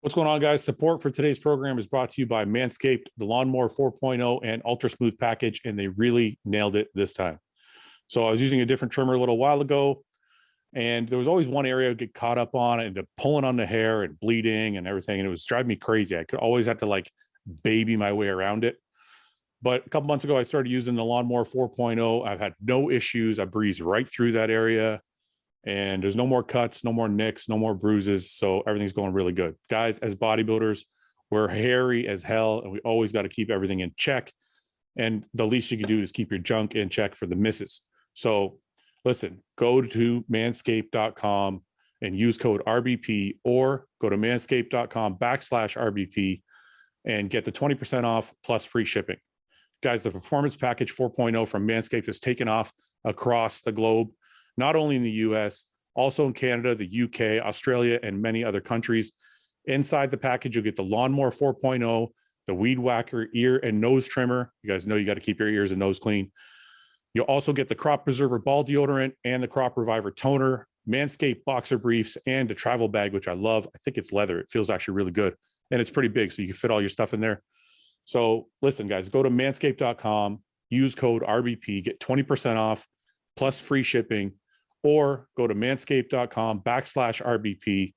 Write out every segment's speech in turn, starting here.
What's going on, guys? Support for today's program is brought to you by Manscaped, the Lawnmower 4.0 and Ultra Smooth package, and they really nailed it this time. So I was using a different trimmer a little while ago, and there was always one area I'd get caught up on and pulling on the hair and bleeding and everything, and it was driving me crazy. I could always have to like baby my way around it. But a couple months ago, I started using the Lawnmower 4.0. I've had no issues. I breezed right through that area. And there's no more cuts, no more nicks, no more bruises. So everything's going really good. Guys, as bodybuilders, we're hairy as hell, and we always got to keep everything in check. And the least you can do is keep your junk in check for the misses. So listen, go to manscaped.com and use code RBP, or go to manscaped.com/RBP and get the 20% off plus free shipping. Guys, the Performance Package 4.0 from Manscaped has taken off across the globe. Not only in the US, also in Canada, the UK, Australia, and many other countries. Inside the package, you'll get the Lawnmower 4.0, the Weed Whacker ear and nose trimmer. You guys know you got to keep your ears and nose clean. You'll also get the Crop Preserver ball deodorant and the Crop Reviver toner, Manscaped boxer briefs, and a travel bag, which I love. I think it's leather. It feels actually really good. And it's pretty big, so you can fit all your stuff in there. So listen, guys, go to manscaped.com, use code RBP, get 20% off plus free shipping. Or go to manscaped.com/RBP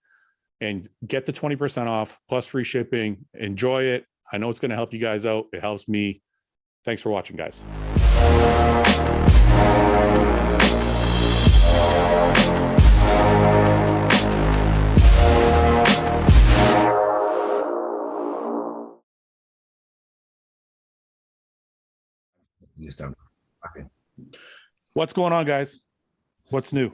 and get the 20% off plus free shipping. Enjoy it. I know it's going to help you guys out. It helps me. Thanks for watching, guys. What's going on, guys? What's new?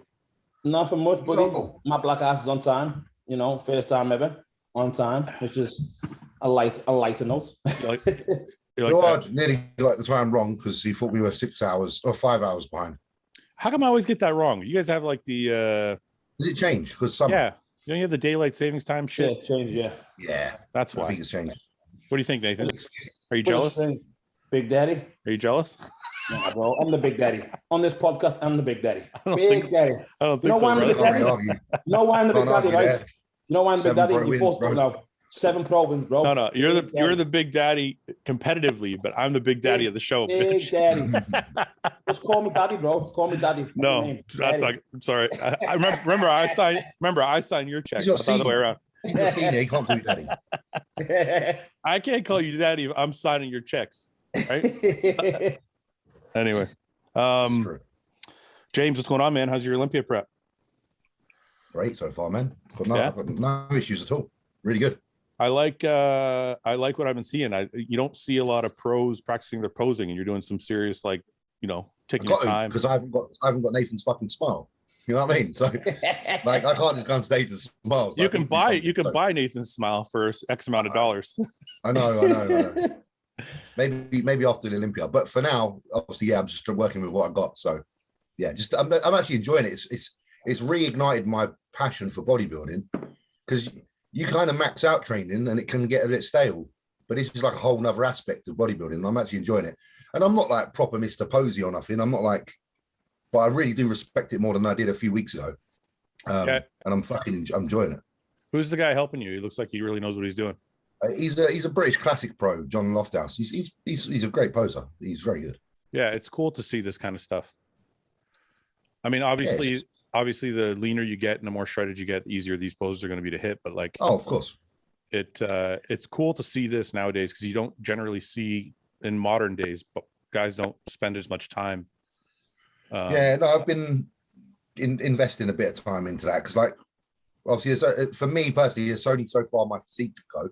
Nothing much, buddy. My black ass is on time. You know, first time ever on time, which is a lighter note. You are nearly got the time wrong because he thought we were 6 hours or 5 hours behind. How come I always get that wrong? You guys have like the Does it change? Because you have the daylight savings time shit. Yeah, that's why. I think it's changed. What do you think, Nathan? Are you jealous? Big Daddy? Are you jealous? Nah, bro, I'm the Big Daddy. On this podcast, I'm the Big Daddy. Big Daddy. I don't think so. I'm the Big Daddy? You know why I'm the Big Daddy, right? You know why I'm the Big Daddy? You both know. 7 Pro wins, bro. No, you're the Big Daddy competitively, but I'm the Big Daddy of the show. Big Daddy. Just call me Daddy, bro. Call me Daddy. No, that's like. I'm sorry. I remember I signed your checks. It's the other way around. He's senior. He can't call you Daddy. I can't call you Daddy if I'm signing your checks, right? Anyway, James, what's going on, man? How's your Olympia prep? Great so far, man. I've got no issues at all. Really good. I like what I've been seeing. You don't see a lot of pros practicing their posing, and you're doing some serious, like, you know, taking your time. Because I haven't got Nathan's fucking smile. You know what I mean? So like I can't just go on stage and smile. So you can buy Nathan's smile for X amount of dollars. I know. Maybe after the Olympia, but for now, obviously, I'm just working with what I got. So, yeah, I'm actually enjoying it. It's reignited my passion for bodybuilding because you kind of max out training and it can get a bit stale. But this is like a whole nother aspect of bodybuilding. And I'm actually enjoying it, and I'm not like proper Mr. Posey or nothing. I'm not like, but I really do respect it more than I did a few weeks ago. And I'm enjoying it. Who's the guy helping you? He looks like he really knows what he's doing. He's a British classic pro, John Lofthouse. He's a great poser. He's very good. Yeah, it's cool to see this kind of stuff. I mean, obviously, the leaner you get and the more shredded you get, the easier these poses are going to be to hit. But like, of course, it's cool to see this nowadays because you don't generally see in modern days. But guys don't spend as much time. I've been investing a bit of time into that because, like, obviously, for me personally, it's only so far my physique could go.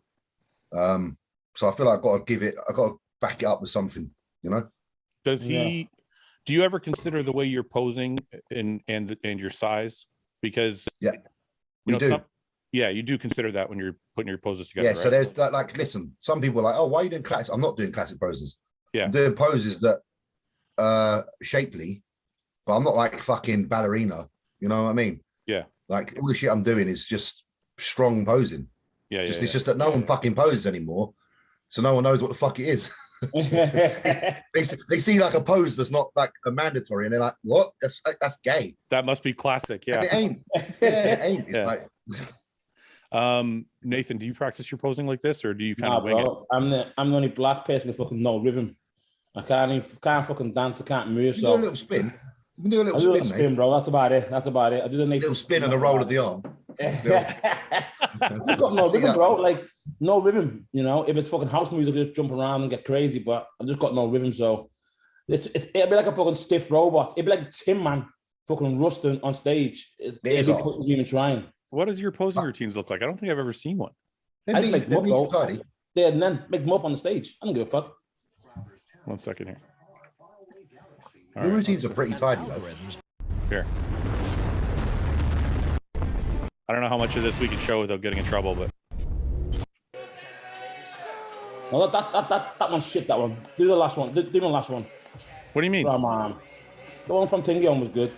So I feel like I've got to back it up with something, you know. Do you ever consider the way you're posing and your size? Because you do consider that when you're putting your poses together. Yeah, right? So there's that, like, listen, some people are like, oh, why are you doing classic? I'm not doing classic poses. Yeah, I'm doing poses that shapely, but I'm not like fucking ballerina, you know what I mean? Yeah, like all the shit I'm doing is just strong posing. It's just that no one fucking poses anymore, so no one knows what the fuck it is. they see like a pose that's not like a mandatory, and they're like, "What? That's gay." That must be classic. Yeah, and it ain't. It ain't. Yeah. Like, Nathan, do you practice your posing like this, or do you kind of wing it? I'm the only black person with fucking no rhythm. I can't fucking dance. I can't move. You do a little spin. You can do a little spin, bro. That's about it. I do the little spin and a roll of the arm. I've got no rhythm, bro. Like no rhythm. You know, if it's fucking house music, I just jump around and get crazy. But I've just got no rhythm. So it'll be like a fucking stiff robot. It'll be like Tim Man fucking rusting on stage. It'd be even trying. What does your posing routines look like? I don't think I've ever seen one. I just make them up, though. Yeah, and then make them up on the stage. I don't give a fuck. 1 second here. The routines are pretty tidy, though. Here. I don't know how much of this we can show without getting in trouble, but. No, that one's shit, that one. Do the last one. Do the last one. What do you mean? The one from Tingion was good.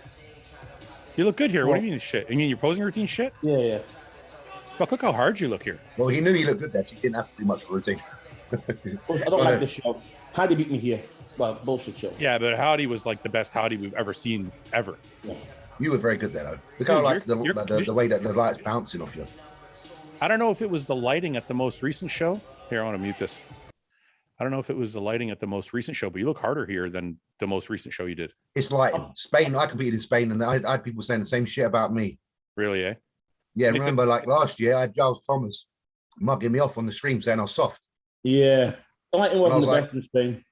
You look good here. What do you mean shit? You mean your posing routine shit? Yeah. But look how hard you look here. Well, he knew he looked good there, so he didn't have to do much routine. I don't like this show. Howdy beat me here. Well, bullshit show. Yeah, but Howdy was like the best Howdy we've ever seen ever. Yeah. You were very good there, though. Look how like the way that the light's bouncing off you. I don't know if it was the lighting at the most recent show. Here, I want to mute this. I don't know if it was the lighting at the most recent show, but you look harder here than the most recent show you did. It's like Spain. I competed in Spain, and I had people saying the same shit about me. Really, eh? Yeah, remember like last year, I had Giles Thomas mugging me off on the stream saying I was soft. Yeah. The lighting wasn't the best in Spain.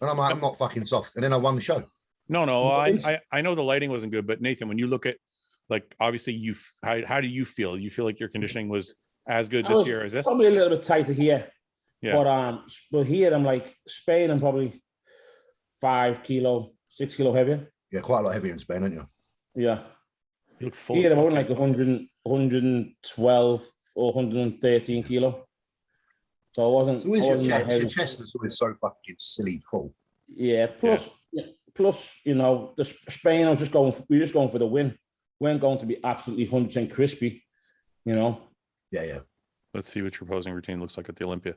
And I'm like, I'm not fucking soft. And then I won the show. No, I know the lighting wasn't good, but Nathan, when you look at, like, obviously how do you feel? You feel like your conditioning was as good this year as this? Probably a little bit tighter here. Yeah. But here I'm like Spain, I'm probably 5 kilo, 6 kilo heavier. Yeah, quite a lot heavier in Spain, aren't you? Yeah. You look full. Here I'm only like 112 or 113 kilo. So I wasn't. So your chest is always so fucking silly full. Yeah. Plus, you know, the Spain, we were just going for the win. We weren't going to be absolutely 100% crispy, you know. Yeah. Let's see what your posing routine looks like at the Olympia.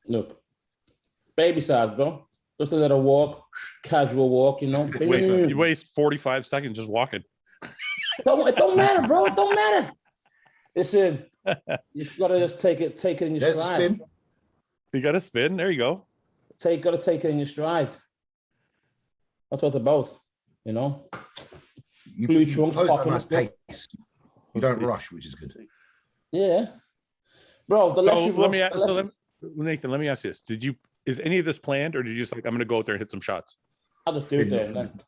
Look, baby size, bro. Just a little walk, casual walk, you know. You waste 45 seconds just walking. It don't matter, bro. It don't matter. Listen, you've got to just take it in your stride. Spin. You got to spin. There you go. Got to take it in your stride. That's what it's about, you know. Blue trunks popping and stuff. You don't rush, which is good. Yeah, bro. The less you rush, Nathan, let me ask you this: is any of this planned, or did you just like I'm going to go out there and hit some shots? I'll just do it there and then.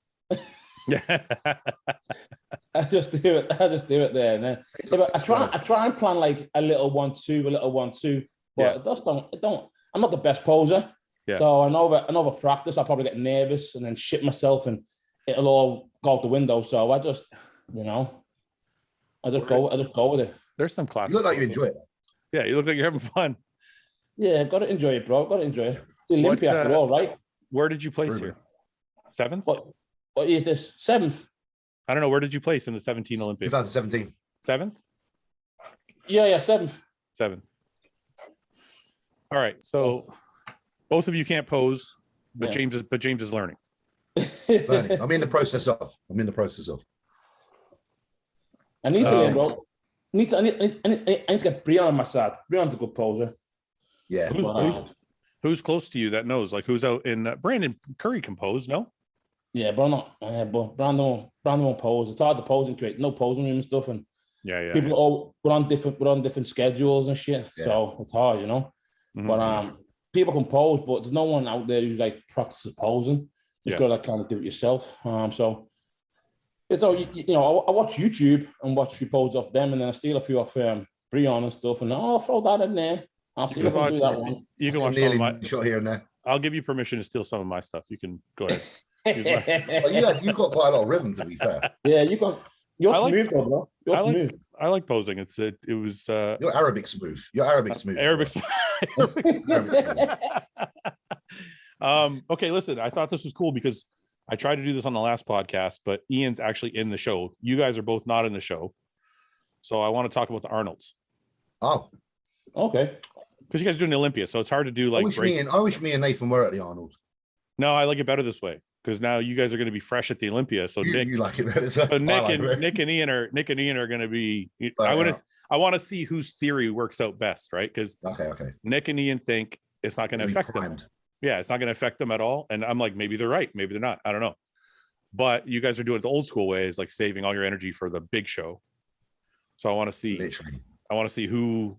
I just do it there and then. I try and plan like a little 1-2, but it just don't. I'm not the best poser, so I know practice. I'll probably get nervous and then shit myself, and it'll all go out the window. So I just, you know, I just go with it. There's some class. You look like you enjoy it. Yeah, you look like you're having fun. Yeah, got to enjoy it, bro. Got to enjoy it. The Olympia after all, right? Where did you place here? 7th? What is this? 7th? I don't know. Where did you place in the 17 Olympics? 2017. 7th? Yeah, 7th. 7th. All right. So both of you can't pose, but James is learning. I'm in the process of. I need to learn, bro. I need to get Brian on my side. Brian's a good poser. Yeah. Who's close to you that knows? Like who's out in Brandon Curry can pose, no? Yeah, but I'm not. But Brandon won't pose. It's hard to pose and create no posing room and stuff, and people all we're on different schedules and shit. Yeah. So it's hard, you know. Mm-hmm. But people can pose, but there's no one out there who like practices posing. You just gotta like kind of do it yourself. So it's all you know. I watch YouTube and watch a few poses off them, and then I steal a few off Brian and stuff, and I'll throw that in there. I'll see if I can do that one. You can watch some of my shot here and there. I'll give you permission to steal some of my stuff. You can go ahead. You've got quite a lot of rhythm, to be fair. Yeah, you're smooth, though, bro. You're smooth. I like posing. It was. You're Arabic smooth. Arabic smooth. Okay, listen. I thought this was cool because I tried to do this on the last podcast, but Ian's actually in the show. You guys are both not in the show, so I want to talk about the Arnolds. Oh, okay. Because you guys are doing the Olympia, so it's hard to do like. I wish me and Nathan were at the Arnold. No, I like it better this way. because now you guys are going to be fresh at the Olympia. So you like it better. So Nick and Ian are going to be. I want to see whose theory works out best, right? Because Nick and Ian think it's not going to affect them. Yeah, it's not going to affect them at all. And I'm like, maybe they're right, maybe they're not. I don't know. But you guys are doing it the old school way, is like saving all your energy for the big show. So I want to see. Literally. I want to see who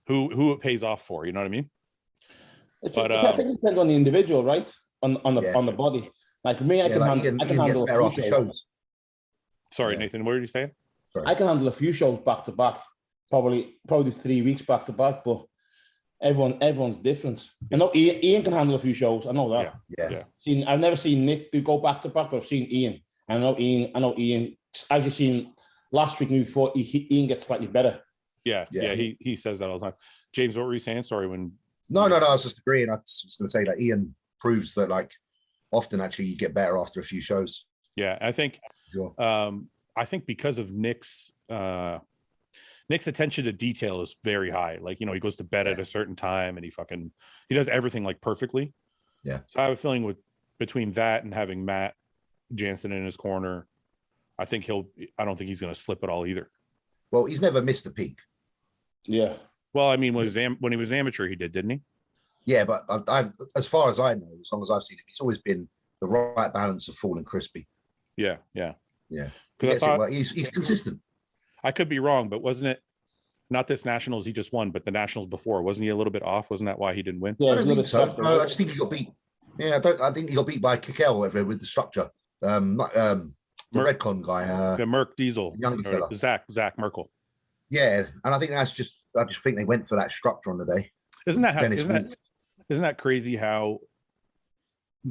it pays off for. You know what I mean? But I think it depends on the individual, right? On the body. Like me, I can handle a few shows. Sorry, Nathan, what are you saying? Sorry. I can handle a few shows back to back, probably 3 weeks back to back, but everyone's different. I know Ian can handle a few shows. I know that. Yeah. I've never seen Nick go back to back, but I've seen Ian. I know Ian. I just seen last week and before Ian gets slightly better. Yeah. He says that all the time. James, what were you saying? Sorry, when. No. I was just agreeing. I was going to say that Ian proves that, like, often actually you get better after a few shows. Yeah, I think. Sure. I think because of Nick's attention to detail is very high. Like, he goes to bed at a certain time and he does everything like perfectly. Yeah. So I have a feeling between that and having Matt Jansen in his corner, I don't think he's going to slip at all either. Well, he's never missed a peak. Yeah. Well, I mean, when he was amateur, he did, didn't he? Yeah, but I've, as far as I know, as long as I've seen it, it's always been the right balance of full and crispy. Yeah. He's consistent. I could be wrong, but wasn't it not this nationals he just won, but the nationals before? Wasn't he a little bit off? Wasn't that why he didn't win? Yeah, I don't think so. No, I just think he got beat. Yeah, I think he got beat by Kikel with the structure. The Redcon guy. The Merc Diesel. Younger fella. Zach Merkel. Yeah, and I think I just think they went for that structure on the day. Isn't that crazy how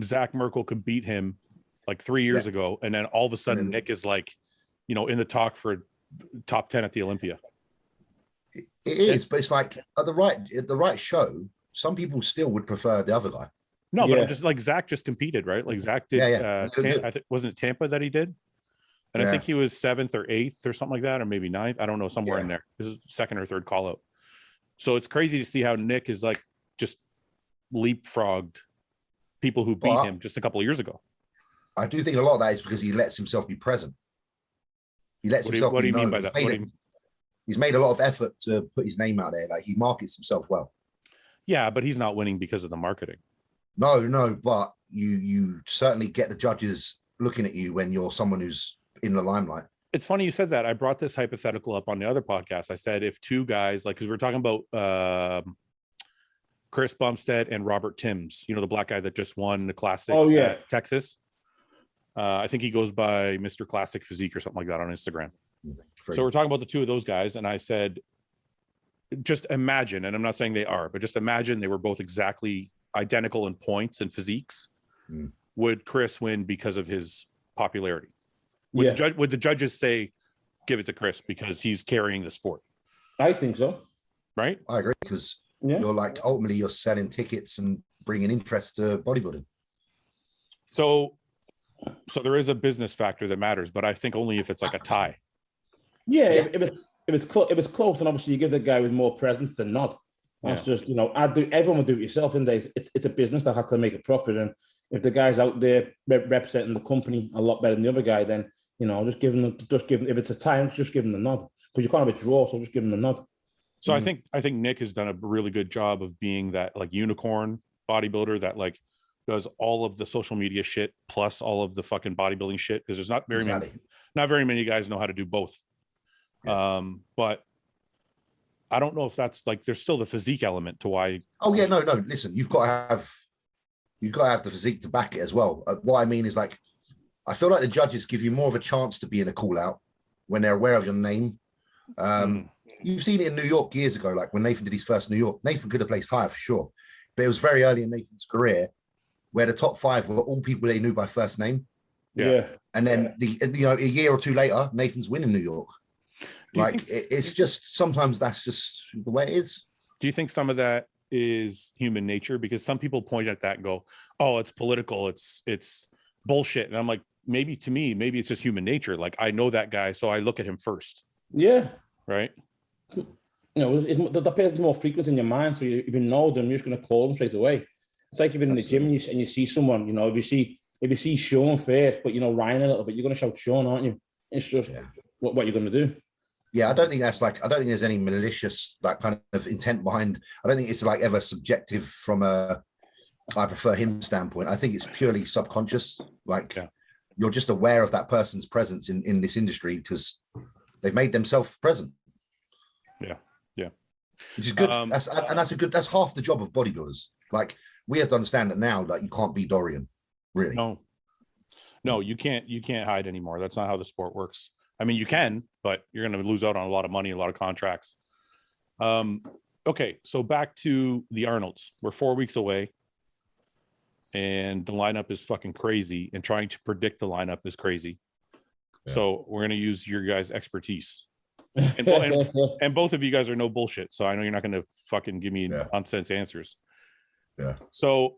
Zach Merkel could beat him like 3 years ago, and then all of a sudden Nick is like, in the talk for top 10 at the Olympia. It is, but it's like at the right show, some people still would prefer the other guy. No, but I'm just like, Zach just competed, right? Like Zach did. I think wasn't it Tampa that he did, and I think he was 7th or 8th or something like that, or maybe 9th. I don't know, somewhere in there. This is second or third call out. So it's crazy to see how Nick is like just leapfrogged people who beat him just a couple of years ago. I do think a lot of that is because he lets himself be present. He lets himself. What do you mean by that? He's made a lot of effort to put his name out there. Like, he markets himself well. Yeah, but he's not winning because of the marketing. No, but you certainly get the judges looking at you when you're someone who's in the limelight. It's funny you said that. I brought this hypothetical up on the other podcast. I said if two guys, like, because we're talking about Chris Bumstead and Robert Timms, the black guy that just won the Classic at Texas. I think he goes by Mr. Classic Physique or something like that on Instagram. So we're talking about the two of those guys, and I said, just imagine, and I'm not saying they are, but just imagine they were both exactly identical in points and physiques. Would Chris win because of his popularity? Would the judges say, give it to Chris because he's carrying the sport? I think so. Right? I agree, because you're like, ultimately you're selling tickets and bringing interest to bodybuilding. So there is a business factor that matters, but I think only if it's like a tie. Yeah, if it's close, and obviously you give the guy with more presence than not. That's just, everyone will do it yourself. In days, it's a business that has to make a profit, and if the guy's out there representing the company a lot better than the other guy, then just give him. If it's a tie, just give him the nod, because you can't have a draw, so just give him the nod. So I think Nick has done a really good job of being that like unicorn bodybuilder that like does all of the social media shit plus all of the fucking bodybuilding shit, because there's not very many guys know how to do both. But I don't know if that's like, there's still the physique element to why. Oh yeah, no. Listen, you've got to have the physique to back it as well. What I mean is, like, I feel like the judges give you more of a chance to be in a call out when they're aware of your name. You've seen it in New York years ago, like when Nathan did his first New York. Nathan could have placed higher for sure, but it was very early in Nathan's career where the top 5 were all people they knew by first name. Yeah. And then a year or two later, Nathan's winning New York. It's just, sometimes that's just the way it is. Do you think some of that is human nature? Because some people point at that and go, oh, it's political, it's bullshit. And I'm like, maybe it's just human nature. Like, I know that guy, so I look at him first. Yeah. Right? The person's more frequent in your mind, so if you know them, you're just going to call them straight away. It's like even in the gym and you see someone, if you see if you see Sean first, but you know Ryan a little bit, you're going to shout Sean, aren't you? It's just what you're going to do. Yeah, I don't think there's any malicious like kind of intent behind. I don't think it's like ever subjective from a I prefer him standpoint. I think it's purely subconscious. Like you're just aware of that person's presence in this industry because they've made themselves present. Yeah. Which is good. That's half the job of bodybuilders. Like we have to understand that now that you can't be Dorian, really. No, you can't hide anymore. That's not how the sport works. I mean, you can, but you're going to lose out on a lot of money, a lot of contracts. Okay, so back to the Arnolds. We're 4 weeks away, and the lineup is fucking crazy, and trying to predict the lineup is crazy. Yeah. So we're going to use your guys' expertise. And both of you guys are no bullshit, so I know you're not going to fucking give me nonsense answers. Yeah. So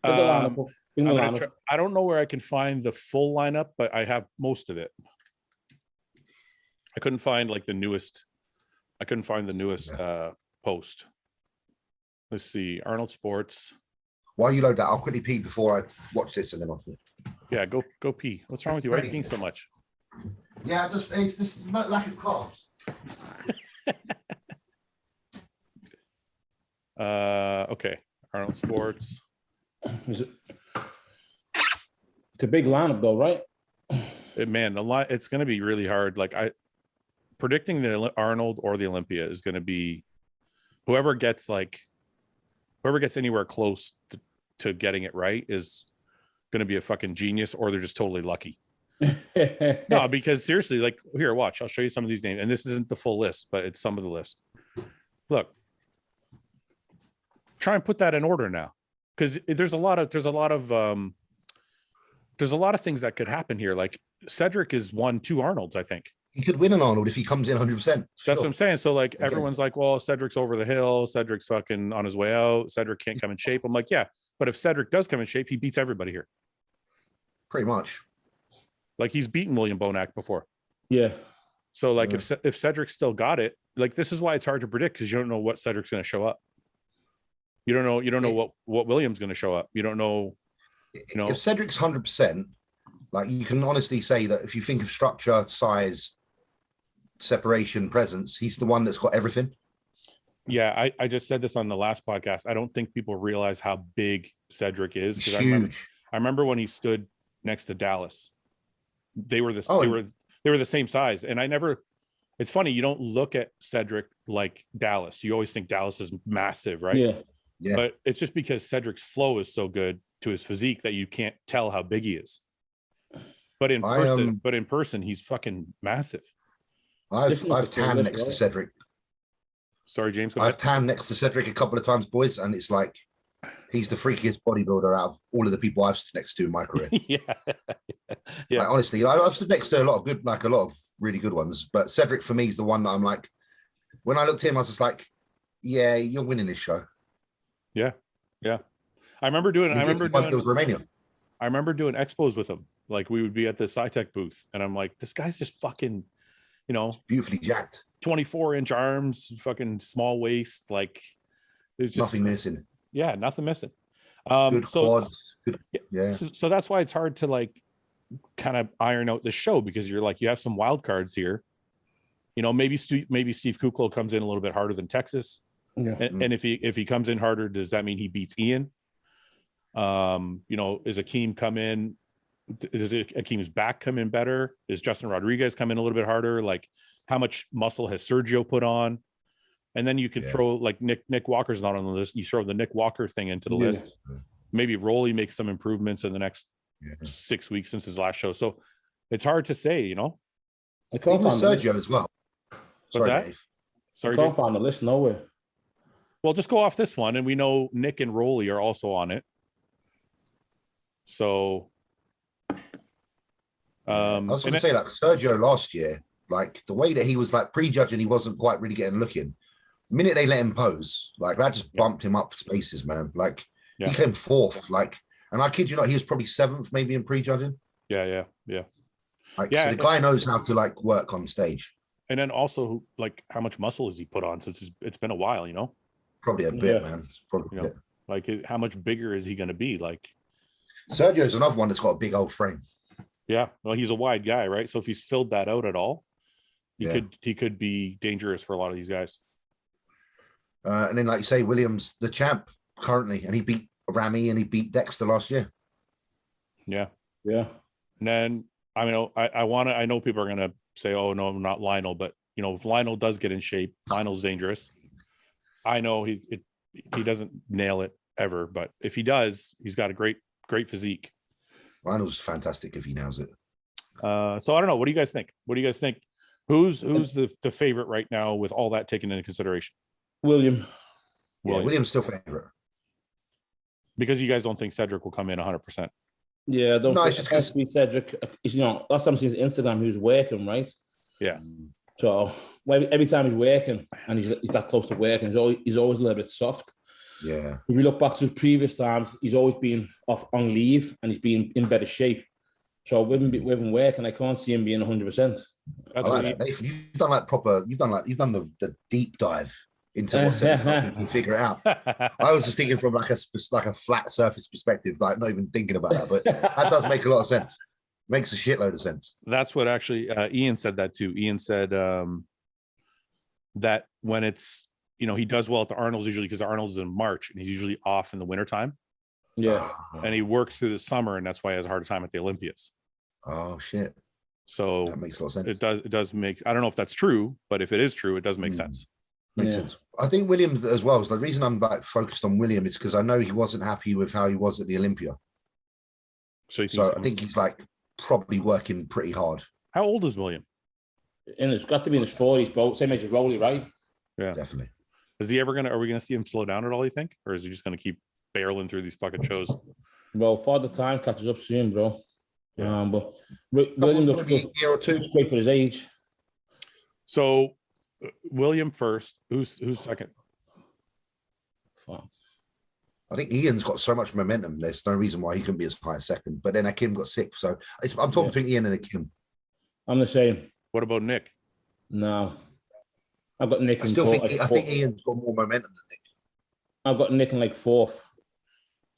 I don't know where I can find the full lineup, but I have most of it. I couldn't find like the newest. I couldn't find the newest post. Let's see, Arnold Sports. While you load that, I'll quickly pee before I watch this, and then I'll. Yeah, go pee. What's wrong with you? Why are you peeing so much? Yeah, it's this lack of carbs. Okay, Arnold Sports. It's a big lineup, though, right? Man, it's going to be really hard. Like predicting the Arnold or the Olympia is going to be whoever gets anywhere close to getting it right is going to be a fucking genius, or they're just totally lucky. No, because seriously, like here, watch. I'll show you some of these names, and this isn't the full list, but it's some of the list. Look, try and put that in order now, because there's a lot of things that could happen here. Like Cedric is 2 Arnolds, I think. He could win an Arnold if he comes in 100%. Sure. That's what I'm saying. So like everyone's like, well, Cedric's over the hill. Cedric's fucking on his way out. Cedric can't come in shape. I'm like, yeah, but if Cedric does come in shape, he beats everybody here. Pretty much. Like he's beaten William Bonac before. Yeah. So like if Cedric still got it, like this is why it's hard to predict, because you don't know what Cedric's going to show up. You don't know what William's going to show up. You don't know. If Cedric's 100%, like you can honestly say that if you think of structure, size, separation, presence, he's the one that's got everything. Yeah, I just said this on the last podcast. I don't think people realize how big Cedric is. It's huge. I remember when he stood next to Dallas. They were they were the same size, and it's funny, you don't look at Cedric like Dallas. You always think Dallas is massive, right? Yeah. But it's just because Cedric's flow is so good to his physique that you can't tell how big he is. But in person, he's fucking massive. I've tanned next to Cedric. Sorry, James. I've tanned next to Cedric a couple of times, boys, and it's like he's the freakiest bodybuilder out of all of the people I've stood next to in my career. Yeah. Like, honestly, I've stood next to a lot of really good ones, but Cedric for me is the one that I'm like, when I looked at him, I was just like, yeah, you're winning this show. Yeah. I remember doing Romania. I remember doing expos with him. Like we would be at the SciTech booth, and I'm like, this guy's just fucking, beautifully jacked, 24-inch arms, fucking small waist, like there's just nothing missing. Yeah, nothing missing. Good quads. Yeah. So that's why it's hard to like kind of iron out the show, because you're like, you have some wild cards here. Maybe Steve Kuklo comes in a little bit harder than Texas. Yeah. And if he comes in harder, does that mean he beats Ian? Is Akeem come in? Does Akeem's back come in better? Is Justin Rodriguez come in a little bit harder? Like, how much muscle has Sergio put on? And then you could throw like Nick Walker's not on the list. You throw the Nick Walker thing into the list. Maybe Rolly makes some improvements in the next 6 weeks since his last show. So it's hard to say, Even Sergio as well. Sorry, Dave. Sorry, I can't find the list nowhere. Well, just go off this one, and we know Nick and Rolly are also on it. So, I was going to say, like Sergio last year, like the way that he was like prejudging, he wasn't quite really getting looking. The minute they let him pose, like that just bumped him up spaces, man. Like he came fourth, like, and I kid you not, he was probably 7th, maybe in prejudging. Yeah. Like, so the guy knows how to like work on stage. And then also, like, how much muscle has he put on since it's been a while? Probably a bit, man. Probably a bit. Like, how much bigger is he going to be? Like, Sergio's another one that's got a big old frame. Yeah, well, he's a wide guy, right? So if he's filled that out at all, he could be dangerous for a lot of these guys. And then, like you say, Williams, the champ currently, and he beat Ramy and he beat Dexter last year. Yeah. Yeah. And then I know people are gonna say, "Oh no, not Lionel," but you know, if Lionel does get in shape, Lionel's dangerous. I know he doesn't nail it ever, but if he does, he's got a great physique. Lionel's fantastic if he nails it. So I don't know. What do you guys think? Who's the favorite right now with all that taken into consideration? William. Yeah, William's still favorite. Because you guys don't think Cedric will come in 100%. Yeah, I don't think Cedric, you know, last time I seen his Instagram, he was working, right? Yeah. So every time he's working and he's that close to working, he's always a little bit soft. Yeah. If you look back to previous times, he's always been off on leave and he's been in better shape. So with him working, I can't see him being 100%. I like that, Nathan. You've done the deep dive into what's to figure it out. I was just thinking from like a flat surface perspective, like not even thinking about that, but that does make a lot of sense. Makes a shitload of sense. That's what actually Ian said that too. Ian said that when it's, you know, he does well at the Arnold's usually because the Arnold's is in March and he's usually off in the wintertime. Yeah. And he works through the summer and that's why he has a hard time at the Olympias. Oh shit. So that makes a lot of sense. It does make, I don't know if that's true, but if it is true, it does make sense. Makes sense. I think Williams as well. So the reason I'm like focused on William is because I know he wasn't happy with how he was at the Olympia. So I think he's like probably working pretty hard. How old is William? And it's got to be in his 40s, bro. Same age as Rolly, right? Yeah, definitely. Is he ever are we gonna see him slow down at all, you think? Or is he just gonna keep barreling through these fucking shows? Well, Father Time catches up soon, bro. Yeah. But William looks good. A year or two. It's great for his age. So William first. Who's second? Fuck. I think Ian's got so much momentum. There's no reason why he couldn't be as high as second. But then Akim got sixth. So I'm talking between Ian and Akim. I'm the same. What about Nick? No. I've got Nick. I think Ian's got more momentum than Nick. I've got Nick in like fourth.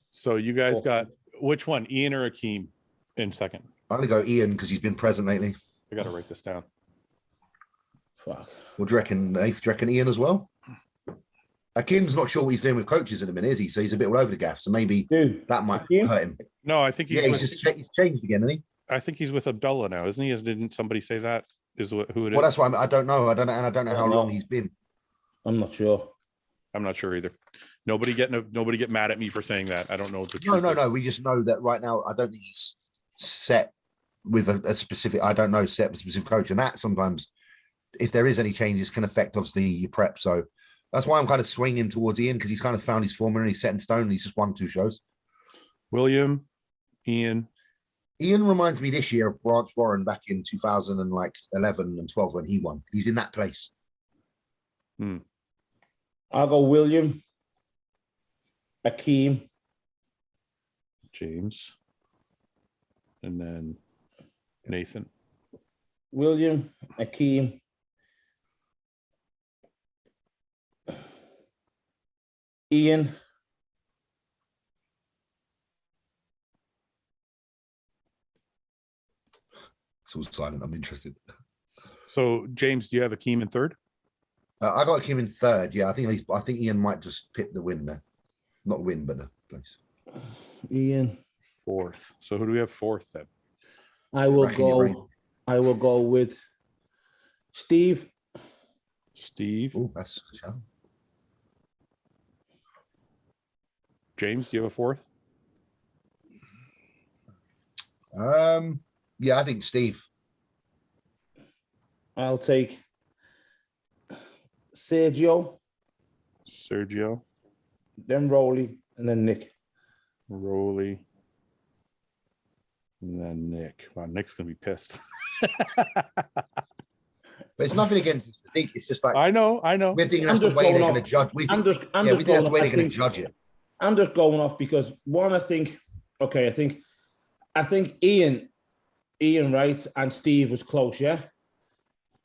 So you guys got which one, Ian or Akim in second? I'm going to go Ian because he's been present lately. I got to write this down. Fuck. What do you reckon, Nath? Do you reckon Ian as well? Akim's not sure what he's doing with coaches in a minute, is he? So he's a bit all over the gaff. So maybe that might hurt him. No, I think he's he's changed again, isn't he? I think he's with Abdullah now, isn't he? Didn't somebody say that? Who it is? Well, that's why I don't know. I don't know how long he's been. I'm not sure. I'm not sure either. Nobody get mad at me for saying that. I don't know what the truth is. We just know that right now. I don't think he's set with a specific. I don't know, set with a specific coach, and that sometimes, if there is any changes, can affect obviously your prep. So that's why I'm kind of swinging towards Ian because he's kind of found his formula and he's set in stone. And he's just won 2 shows. William, Ian reminds me this year of Branch Warren back in 2011 and 12 when he won. He's in that place. I'll go William, Akim, James, and then Nathan. William, Akim, Ian. It's all silent. I'm interested. So, James, do you have Akim in third? I got Akim in third. Yeah, I think Ian might just pip the win there. Not win, but the place. Ian. Fourth. So who do we have fourth then? I will go with Steve. Oh, that's a shout. James, do you have a fourth? Yeah, I think Steve. I'll take Sergio. Then Rolly, and then Nick. Rolly. And then Nick. Wow, Nick's going to be pissed. But it's nothing against his physique. It's just like... I know. We're thinking that's the way they're going to judge. We think that's the way they're going to judge it. I'm just going off because, one, I think Ian, right, and Steve was close, yeah?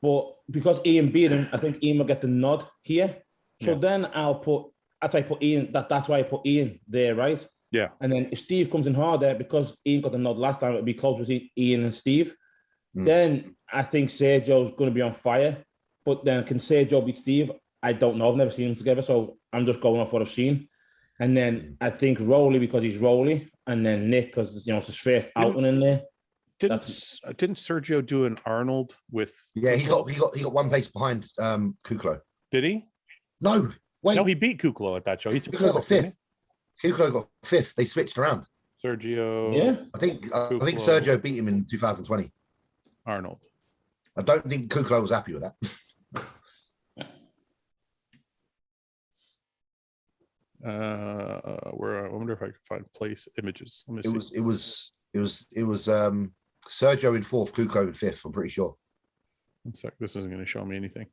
But because Ian beat him, I think Ian will get the nod here. So then that's why I put Ian there, right? Yeah. And then if Steve comes in harder, because Ian got the nod last time, it'll be close between Ian and Steve. Then I think Sergio's going to be on fire. But then can Sergio beat Steve? I don't know. I've never seen them together, so I'm just going off what I've seen. And then I think Rowley because he's Rowley, and then Nick because it's his first outing in there. Didn't Sergio do an Arnold with? Yeah, he got one place behind Kuklo. Did he? No, wait. No, he beat Kuklo at that show. He took Kuklo got fifth. Kuklo got fifth. They switched around. Sergio. Yeah, I think Sergio beat him in 2020. Arnold. I don't think Kuklo was happy with that. Where I wonder if I could find place images. Let me see. It was Sergio in fourth, Kuklo in fifth. I'm pretty sure. One sec. This isn't going to show me anything.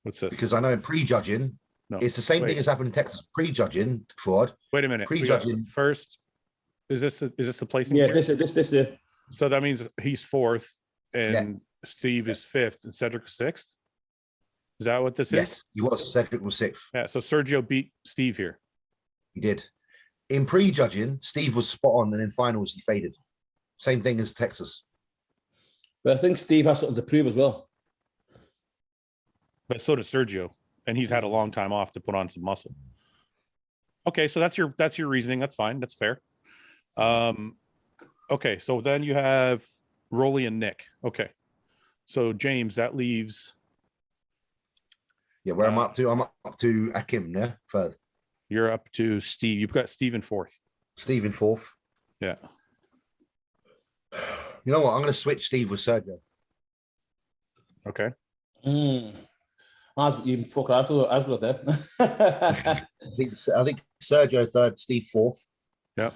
What's this? Because I know in prejudging, it's the same thing as happened in Texas. Prejudging, Fouad. Wait a minute. Prejudging first. Is this the placing? Yeah, this. So that means he's fourth, and Steve is fifth, and Cedric sixth. Is that what this is? Yes, he was. Cedric was sixth. Yeah. So Sergio beat Steve here. He did. In prejudging, Steve was spot on, and in finals he faded. Same thing as Texas. But I think Steve has something to prove as well. But so does Sergio, and he's had a long time off to put on some muscle. Okay, so that's your reasoning. That's fine. That's fair. Okay, so then you have Rolly and Nick. Okay, so James, that leaves. Yeah, where I'm up to? I'm up to Akim. Yeah, third. You're up to Steve. You've got Steve in fourth. Steve in fourth. Yeah. You know what? I'm going to switch Steve with Sergio. Okay. You fuck. I was got there. I think Sergio third, Steve fourth. Yep.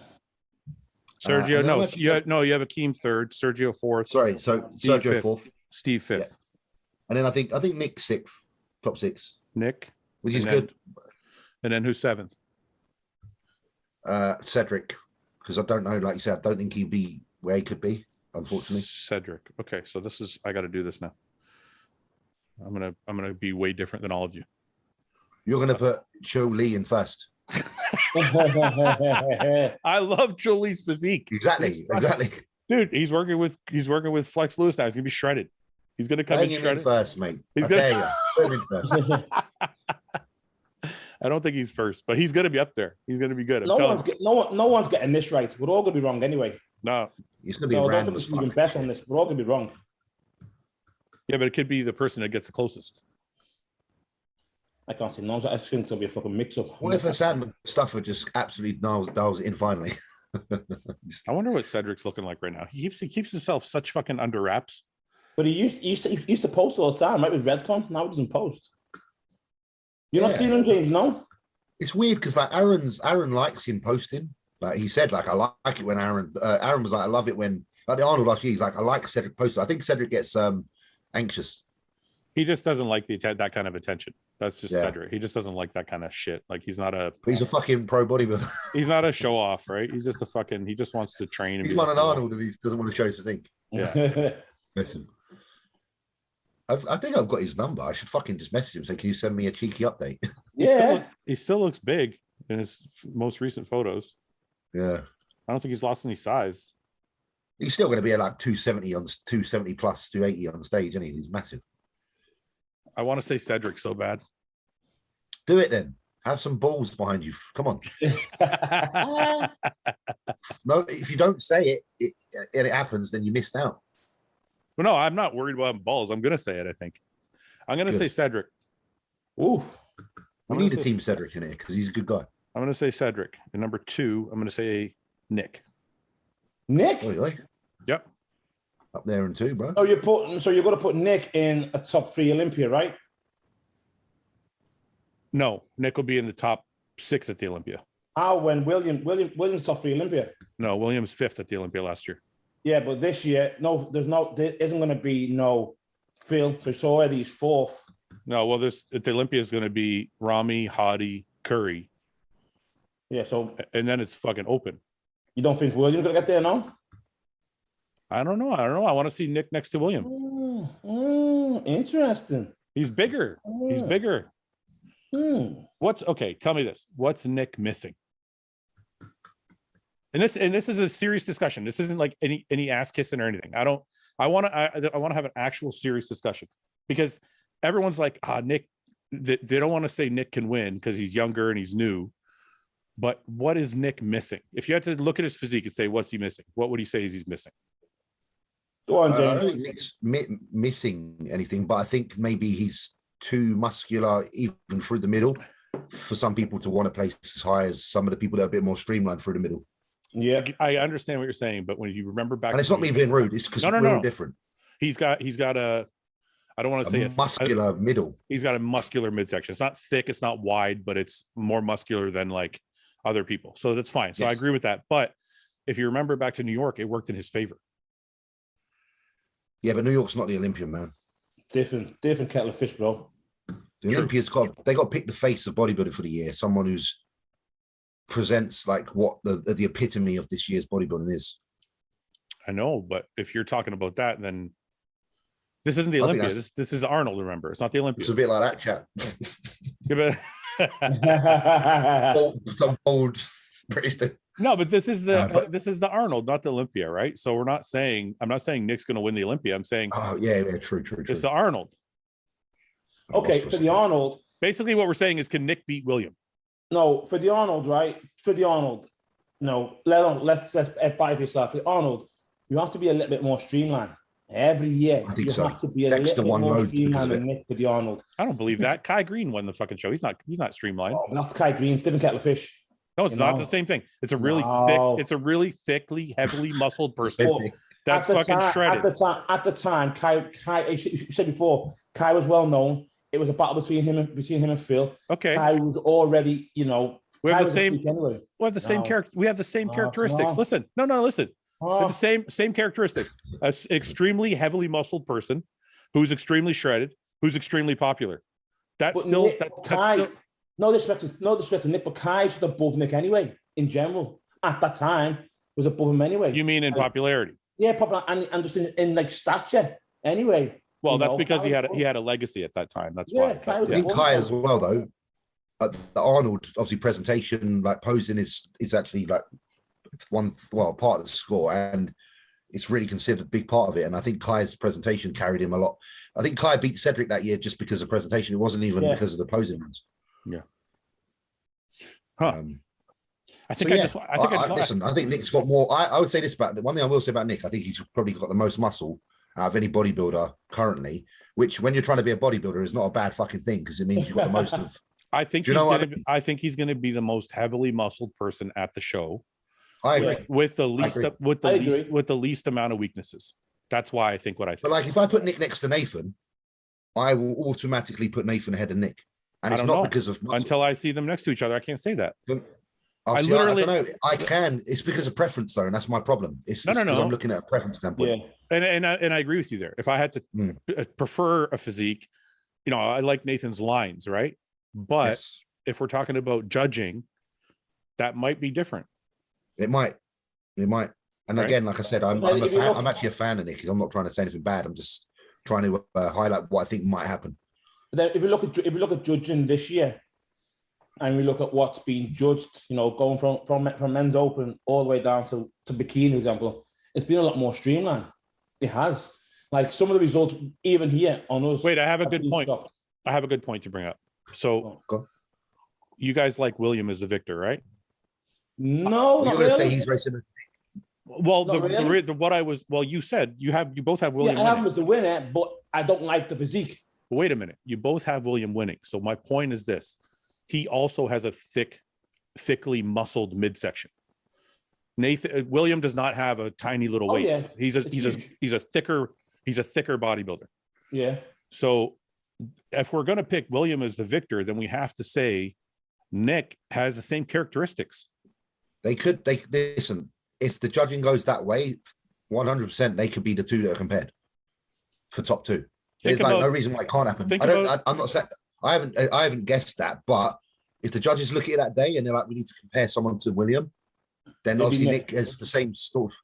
Sergio, you have Akeem third, Sergio fourth. Sorry, so Steve Sergio fifth, fourth, Steve fifth, yeah. And then I think Nick sixth, top six. Nick, which is good. And then who's seventh? Cedric, because I don't know. Like you said, I don't think he'd be where he could be. Unfortunately, Cedric. Okay, so I got to do this now. I'm gonna be way different than all of you. You're gonna put Joe Lee in first. I love Jolie's physique. Exactly. Dude, he's working with Flex Lewis now. He's gonna be shredded. He's gonna come in shredded first, mate. He's gonna... I don't think he's first, but he's gonna be up there. He's gonna be good. No one's getting this right. We're all gonna be wrong anyway. No, he's gonna be random. We can bet on this. We're all gonna be wrong. Yeah, but it could be the person that gets the closest. I can't see names. I think it'll be a fucking mix-up. What if Hassan Mustafa just absolutely dials it in finally? I wonder what Cedric's looking like right now. He keeps himself such fucking under wraps. But he used to post all the time, right? With Redcon. Now he doesn't post. You're not seeing him, James? No. It's weird because like Aaron likes him posting. Like he said, like I like it when Aaron was like, I love it when like the Arnold last year. He's like, I like Cedric posting. I think Cedric gets anxious. He just doesn't like that kind of attention. That's just Cedric. He just doesn't like that kind of shit. Like he's a fucking pro bodybuilder. He's not a show off, right? He's just he just wants to train. He's won an Arnold and he doesn't want to show his physique. Yeah. Listen, I think I've got his number. I should fucking just message him. Say, can you send me a cheeky update? He still looks big in his most recent photos. Yeah. I don't think he's lost any size. He's still going to be at like 270 plus 280 on stage, isn't he? He's massive. I want to say Cedric so bad. Do it then. Have some balls behind you. Come on. No, if you don't say it and it happens, then you missed out. Well, no, I'm not worried about balls. I'm going to say it, I think. I'm going to say Cedric. Ooh. We need a team Cedric in here because he's a good guy. I'm going to say Cedric. And number 2, I'm going to say Nick. Nick? Oh, really? Yep. Up there in 2, bro. Oh, you're going to put Nick in a top 3 Olympia, right? No, Nick will be in the top 6 at the Olympia. When Williams top 3 Olympia? No, Williams 5th at the Olympia last year. Yeah, but this year, there isn't going to be no Phil. So already he's 4th. No, well, at the Olympia is going to be Rami, Hadi, Curry. Yeah, so and then it's fucking open. You don't think Williams gonna get there, no? I don't know. I want to see Nick next to William. Interesting. He's bigger. He's bigger. Tell me this. What's Nick missing? And this is a serious discussion. This isn't like any ass kissing or anything. I want to have an actual serious discussion, because everyone's like, Nick, they don't want to say Nick can win because he's younger and he's new. But what is Nick missing? If you had to look at his physique and say, what's he missing? What would you say he's missing? Go on, James. I don't think Nick's missing anything, but I think maybe he's too muscular even through the middle for some people to want to place as high as some of the people that are a bit more streamlined through the middle. Yeah, I understand what you're saying, but when you remember back, and it's not me being rude, it's because we're all different. He's got a, I don't want to say it, muscular middle. He's got a muscular midsection. It's not thick, it's not wide, but it's more muscular than like other people. So that's fine. So yes. I agree with that. But if you remember back to New York, it worked in his favor. Yeah, but New York's not the Olympia, man. Different kettle of fish, bro. The Olympia's got to pick the face of bodybuilding for the year. Someone who's presents like what the epitome of this year's bodybuilding is. I know, but if you're talking about that, then this isn't the Olympia. This is Arnold. Remember, it's not the Olympia. It's a bit like that chat. Some old British thing. No, but this is the Arnold, not the Olympia, right? So I'm not saying Nick's going to win the Olympia. I'm saying, true. It's the Arnold. Okay, for the Arnold. Basically, what we're saying is, can Nick beat William? No, for the Arnold, right? For the Arnold, no. Let's buy yourself. For the Arnold, you have to be a little bit more streamlined. Every year, you have to be a little bit more streamlined than Nick for the Arnold. I don't believe that. Kai Green won the fucking show. He's not streamlined. Oh, that's Kai Green's different kettle of fish. No, it's not the same thing. It's a really thick. It's a really thickly, heavily muscled person. That's fucking shredded. At the time, Kai. You said before, Kai was well known. It was a battle between him and Phil. Okay, Kai was already, we have the same. Anyway. We have the same character. We have the same characteristics. Listen, listen. It's the same characteristics. An extremely heavily muscled person, who's extremely shredded, who's extremely popular. That's still Nick, no disrespect to Nick, but Kai's above Nick anyway. In general, at that time, was above him anyway. You mean in popularity? Yeah, popular, and just in like stature anyway. Well, that's because he had a legacy at that time. That's why. I think Kai as well, though. The Arnold obviously presentation, like posing, is actually like part of the score, and it's really considered a big part of it. And I think Kai's presentation carried him a lot. I think Kai beat Cedric that year just because of presentation. It wasn't even because of the posing runs. Yeah. Huh. I think Nick's got more. I would say this about one thing I will say about Nick. I think he's probably got the most muscle out of any bodybuilder currently, which when you're trying to be a bodybuilder is not a bad fucking thing, because it means you've got the most of. I think he's going to be the most heavily muscled person at the show. I agree. With the least amount of weaknesses. That's why I think what I think. But like, if I put Nick next to Nathan, I will automatically put Nathan ahead of Nick, and it's not because of muscle. Until I see them next to each other. I can't say that. I don't know. I can. It's because of preference, though, and that's my problem. It's because I'm looking at a preference standpoint. Yeah, and I agree with you there. If I had to prefer a physique, I like Nathan's lines, right? But if we're talking about judging, that might be different. It might. And again, like I said, I'm actually a fan of Nick. I'm not trying to say anything bad. I'm just trying to highlight what I think might happen. But then if we look at judging this year, and we look at what's being judged, going from men's open all the way down to bikini, for example, it's been a lot more streamlined. It has. Like some of the results, even here on us. Wait, I have a good point. I have a good point to bring up. So, you guys like William as the victor, right? No, not really. He's racing. Well, you said you both have William. Yeah, I have him as the winner, but I don't like the physique. Wait a minute, you both have William winning. So my point is this: he also has a thickly muscled midsection. William does not have a tiny little waist. Yeah. He's a thicker bodybuilder. Yeah. So if we're going to pick William as the victor, then we have to say Nick has the same characteristics. They listen. If the judging goes that way, 100%, they could be the two that are compared for top two. There's no reason why it can't happen. I'm not saying I haven't guessed that, but if the judges look at it that day and they're like, we need to compare someone to William, then obviously Nick has the same sort of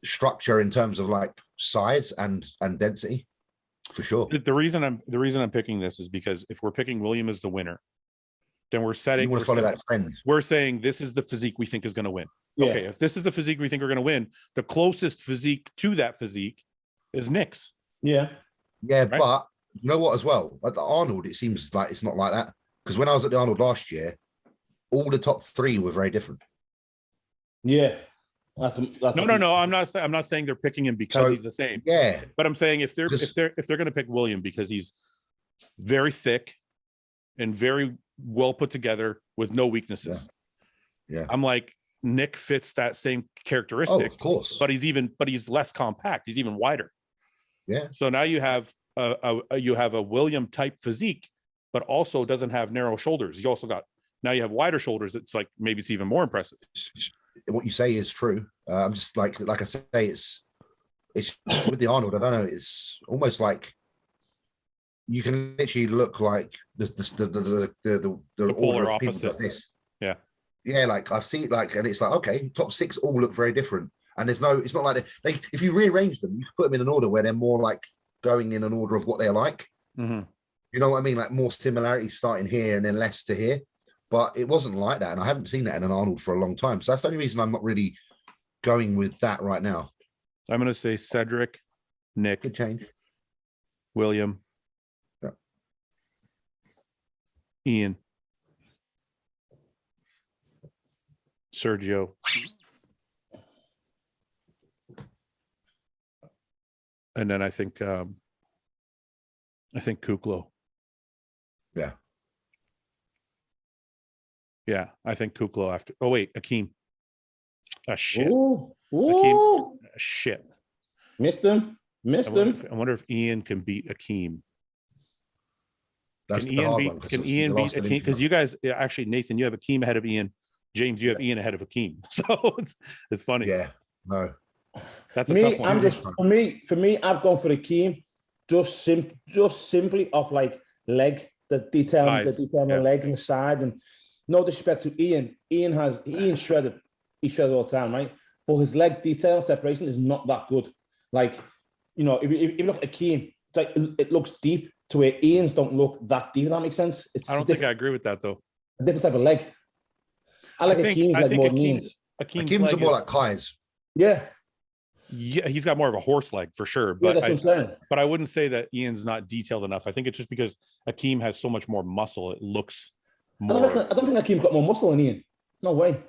structure in terms of like size and density, for sure. The reason I'm picking this is because if we're picking William as the winner, then we're saying this is the physique we think is going to win. Okay, if this is the physique we think we're going to win, the closest physique to that physique is Nick's. Yeah. Yeah, right? But you know what as well? Like the Arnold, it seems like it's not like that. Because when I was at the Arnold last year, all the top 3 were very different. Yeah. No. I'm not saying they're picking him because he's the same. Yeah. But I'm saying if they're going to pick William because he's very thick and very well put together with no weaknesses. Yeah. I'm like, Nick fits that same characteristic. Oh, of course. But he's less compact. He's even wider. Yeah. So now you have a William type physique, but also doesn't have narrow shoulders. You also got, now you have wider shoulders. It's like, maybe it's even more impressive. What you say is true. I'm just like I say, it's with the Arnold. I don't know. It's almost like you can literally look like the polar opposite. This. Yeah. Like I've seen and it's like, okay, top 6 all look very different. And it's not like they if you rearrange them, you can put them in an order where they're more like going in an order of what they're like. Mm-hmm. You know what I mean? Like more similarities starting here and then less to here. But it wasn't like that. And I haven't seen that in an Arnold for a long time. So that's the only reason I'm not really going with that right now. I'm going to say Cedric, Nick, could change, William, Ian, Sergio, and then I think Kuklo. Yeah, I think Kuklo after. Oh wait, Akeem. Shit. Ooh. Akeem. Shit. Missed him. I wonder if Ian can beat Akeem. Can Ian beat Akeem? Because you guys, actually, Nathan, you have Akeem ahead of Ian. James, you have Ian ahead of Akeem. So it's funny. Yeah. No. That's a tough one. For me, I've gone for Akeem just simply off like leg, the detail on the leg and the side. And no disrespect to Ian. Ian shredded. He shredded all the time, right? But his leg detail separation is not that good. Like, you know, if you look at Akeem, it's like it looks deep to where Ian's don't look that deep. If that makes sense. I don't think I agree with that though. A different type of leg. I like Akeem's leg more than Ian's. Akeem's more like Kai's. Yeah. Yeah, he's got more of a horse leg for sure. But that's what I'm saying. But I wouldn't say that Ian's not detailed enough. I think it's just because Akeem has so much more muscle. It looks more. I don't think Akeem's got more muscle than Ian. No way.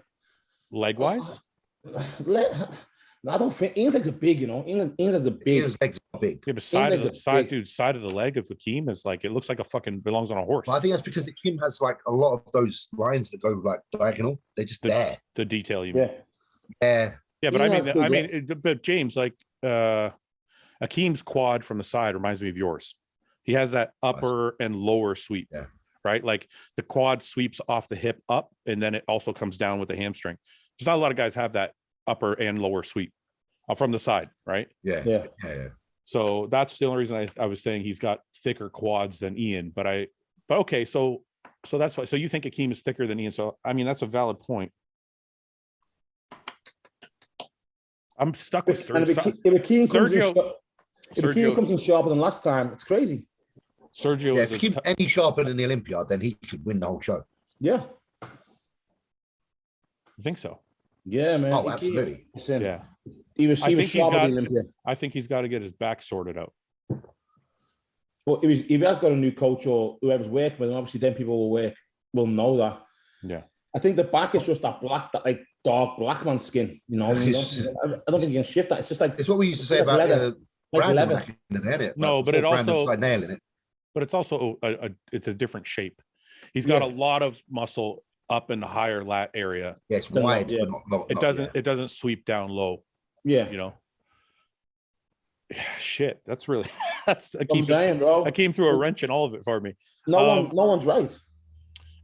Leg wise? I don't think Ian's legs are big, you know. Ian's legs are big. Ian's legs are big. Yeah, but side of the leg of Akeem is like, it looks like a fucking belongs on a horse. But I think that's because Akeem has like a lot of those lines that go like diagonal. They're just there. The detail, you mean? Yeah. Yeah, but but James, like Akeem's quad from the side reminds me of yours. He has that upper and lower sweep, right? Like the quad sweeps off the hip up, and then it also comes down with the hamstring. There's not a lot of guys have that upper and lower sweep from the side, right? Yeah. So that's the only reason I was saying he's got thicker quads than Ian. But okay, so that's why. So you think Akeem is thicker than Ian? So I mean, that's a valid point. I'm stuck with Sergio. If Akeem comes in sharper than last time, it's crazy. Sergio, if he keeps any sharper than the Olympiad, then he could win the whole show. Yeah. I think so. Yeah, man. Oh, absolutely. Yeah. He was sharper than the Olympiad. I think he's got to get his back sorted out. Well, if he has got a new coach or whoever's working with him, obviously then people will know that. Yeah. I think the back is just that like dark black man skin, you know. I don't think you can shift that. It's just like it's what we used to say about Brandon back in the day. No, but it also nailing it. But it's also it's a different shape. He's got a lot of muscle up in the higher lat area. Yeah, it's wide, but not it doesn't sweep down low. Yeah, you know. Yeah, shit, that's really Akeem threw a wrench in all of it for me. No one's right.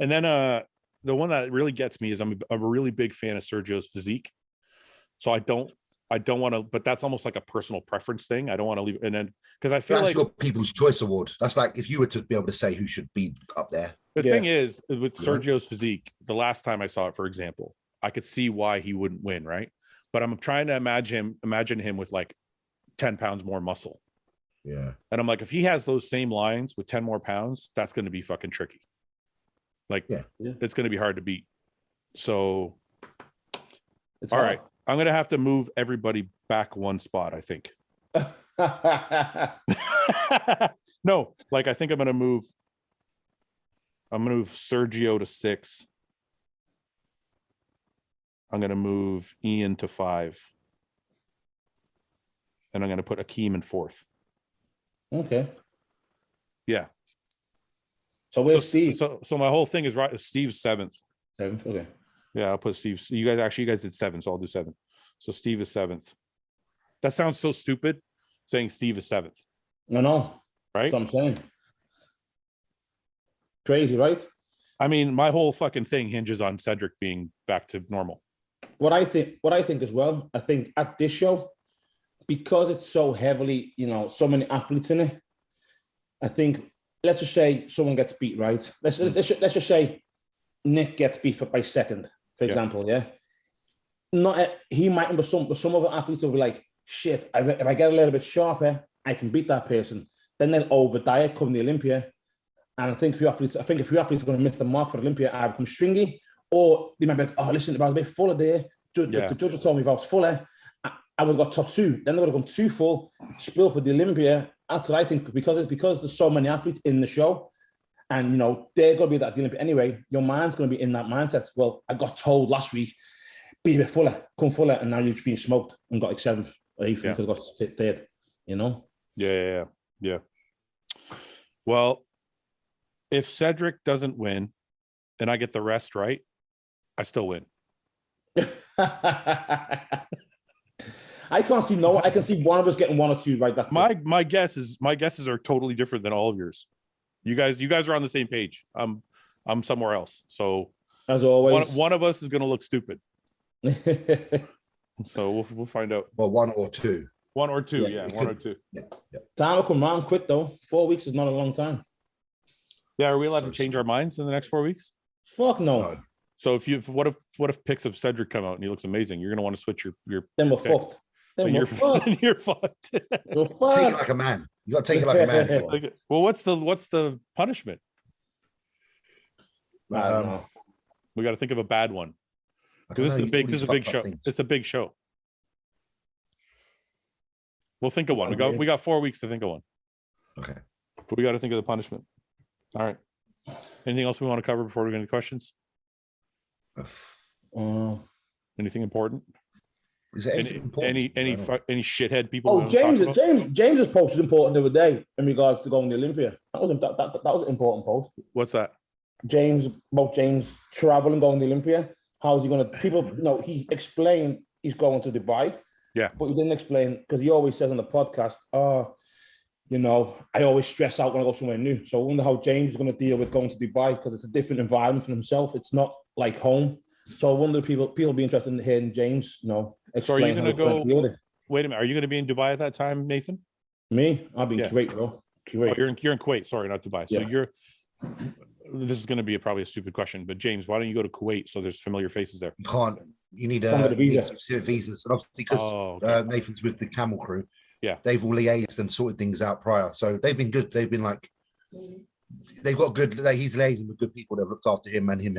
And then the one that really gets me is I'm a really big fan of Sergio's physique. So I don't want to, but that's almost like a personal preference thing. I don't want to leave. And then, because I feel that's like your People's Choice Award. That's like if you were to be able to say who should be up there. The thing is, with Sergio's physique, the last time I saw it, for example, I could see why he wouldn't win, right? But I'm trying to imagine him with like 10 pounds more muscle. Yeah. And I'm like, if he has those same lines with 10 more pounds, that's going to be fucking tricky. Like, it's going to be hard to beat. So It's all hard. right. I'm gonna have to move everybody back one spot, I think. No, like I think I'm gonna move Sergio to 6. I'm gonna move Ian to 5. And I'm gonna put Akeem in 4th. Okay. Yeah. So where's Steve? So my whole thing is right. Steve's 7th. 7th. Okay. Yeah, I'll put Steve. You guys did 7, so I'll do 7. So Steve is 7th. That sounds so stupid, saying Steve is 7th. No. Right? That's what I'm saying. Crazy, right? I mean, my whole fucking thing hinges on Cedric being back to normal. What I think as well, I think at this show, because it's so heavily, so many athletes in it, I think, let's just say someone gets beat, right? Let's just say Nick gets beat by second, for example, yeah? He might, but some other athletes will be like, shit, if I get a little bit sharper, I can beat that person. Then they'll over-diet come the Olympia. And I think a few athletes are going to miss the mark for Olympia, either become stringy, or they might be like, oh, listen, if I was a bit fuller there, the judges told me if I was fuller, I would have got top 2. Then they would have gone too full, spill for the Olympia. That's what I think, because there's so many athletes in the show, and they're going to be at the Olympia anyway. Your mind's going to be in that mindset. Well, I got told last week, be a bit fuller, come fuller, and now you've been smoked and got like 7th or 8th because I got 3rd. Yeah. Well, if Cedric doesn't win, and I get the rest right, I still win. I can't see I can see one of us getting 1 or 2 right. That's my guesses are totally different than all of yours. You guys are on the same page. I'm somewhere else. So as always, one of us is going to look stupid. So we'll find out. Well, 1 or 2. 1 or 2, yeah. 1 or 2. Yeah. Time will come round quick though. 4 weeks is not a long time. Yeah, are we allowed to change our minds in the next 4 weeks? Fuck no. So what if pics of Cedric come out and he looks amazing? You're gonna want to switch your then we're fucked. Then you're fucked. You're fucked. Take it like a man. You got to take it like a man. Well, what's the punishment? We got to think of a bad one, because this is a big show. It's a big show. We'll think of one. We got 4 weeks to think of one. Okay. But we got to think of the punishment. All right. Anything else we want to cover before we get into questions? Anything important? Is there anything important? Any shithead people? Oh, James has posted important the other day in regards to going to the Olympia. That was an important post. What's that? James traveling, going to the Olympia. How is he going to? People, he explained he's going to Dubai. Yeah, but he didn't explain, because he always says on the podcast, I always stress out when I go somewhere new. So I wonder how James is going to deal with going to Dubai, because it's a different environment for himself. It's not like home. So I wonder if people will be interested in hearing James, explain. So are you going to go? Wait a minute. Are you going to be in Dubai at that time, Nathan? Me? I'll be in Kuwait, bro. Kuwait. Oh, you're in Kuwait. Sorry, not Dubai. So this is going to be probably a stupid question, but James, why don't you go to Kuwait so there's familiar faces there? You can't. You need visas. And obviously, because Nathan's with the Camel crew, they've all liaised and sorted things out prior. So they've been good. They've been like, they've got good. He's liaising with good people that have looked after him and him,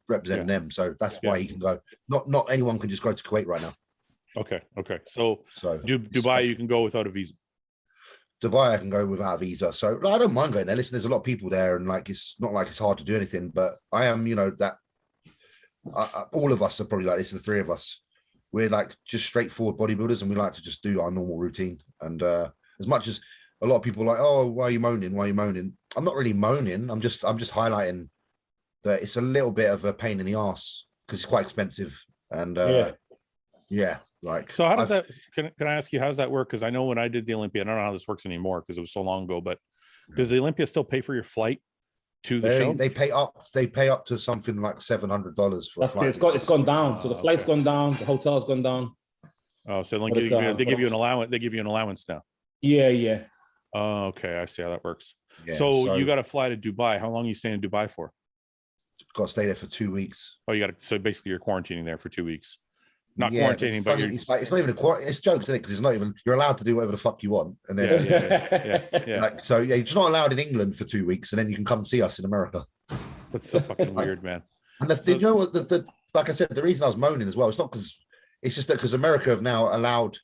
representing them. So that's why he can go. Not anyone can just go to Kuwait right now. Okay. So Dubai, you can go without a visa. Dubai, I can go without a visa. So I don't mind going there. Listen, there's a lot of people there, and it's not like it's hard to do anything. But I am, that all of us are probably like this. The 3 of us, we're like just straightforward bodybuilders, and we like to just do our normal routine. And as much as a lot of people are like, oh, why are you moaning? I'm not really moaning. I'm just highlighting that it's a little bit of a pain in the ass because it's quite expensive. And so how does that? Can I ask you, how does that work? Because I know when I did the Olympia, I don't know how this works anymore because it was so long ago. But does the Olympia still pay for your flight to the show? They pay up to something like $700 for a flight. It's gone down. So the flight's gone down. The hotel's gone down. Oh, so they give you an allowance. They give you an allowance now. Yeah. Oh, okay. I see how that works. Yeah, so you got to fly to Dubai. How long are you staying in Dubai for? Got to stay there for 2 weeks. Oh, so basically you're quarantining there for 2 weeks. Not quarantining, but it's not even a quarantine. It's jokes, isn't it? Because it's not even, you're allowed to do whatever the fuck you want. And then, yeah. You're just not allowed in England for 2 weeks, and then you can come see us in America. That's so fucking weird, man. And you know what? Like I said, the reason I was moaning as well, it's not because It's just that because America have now allowed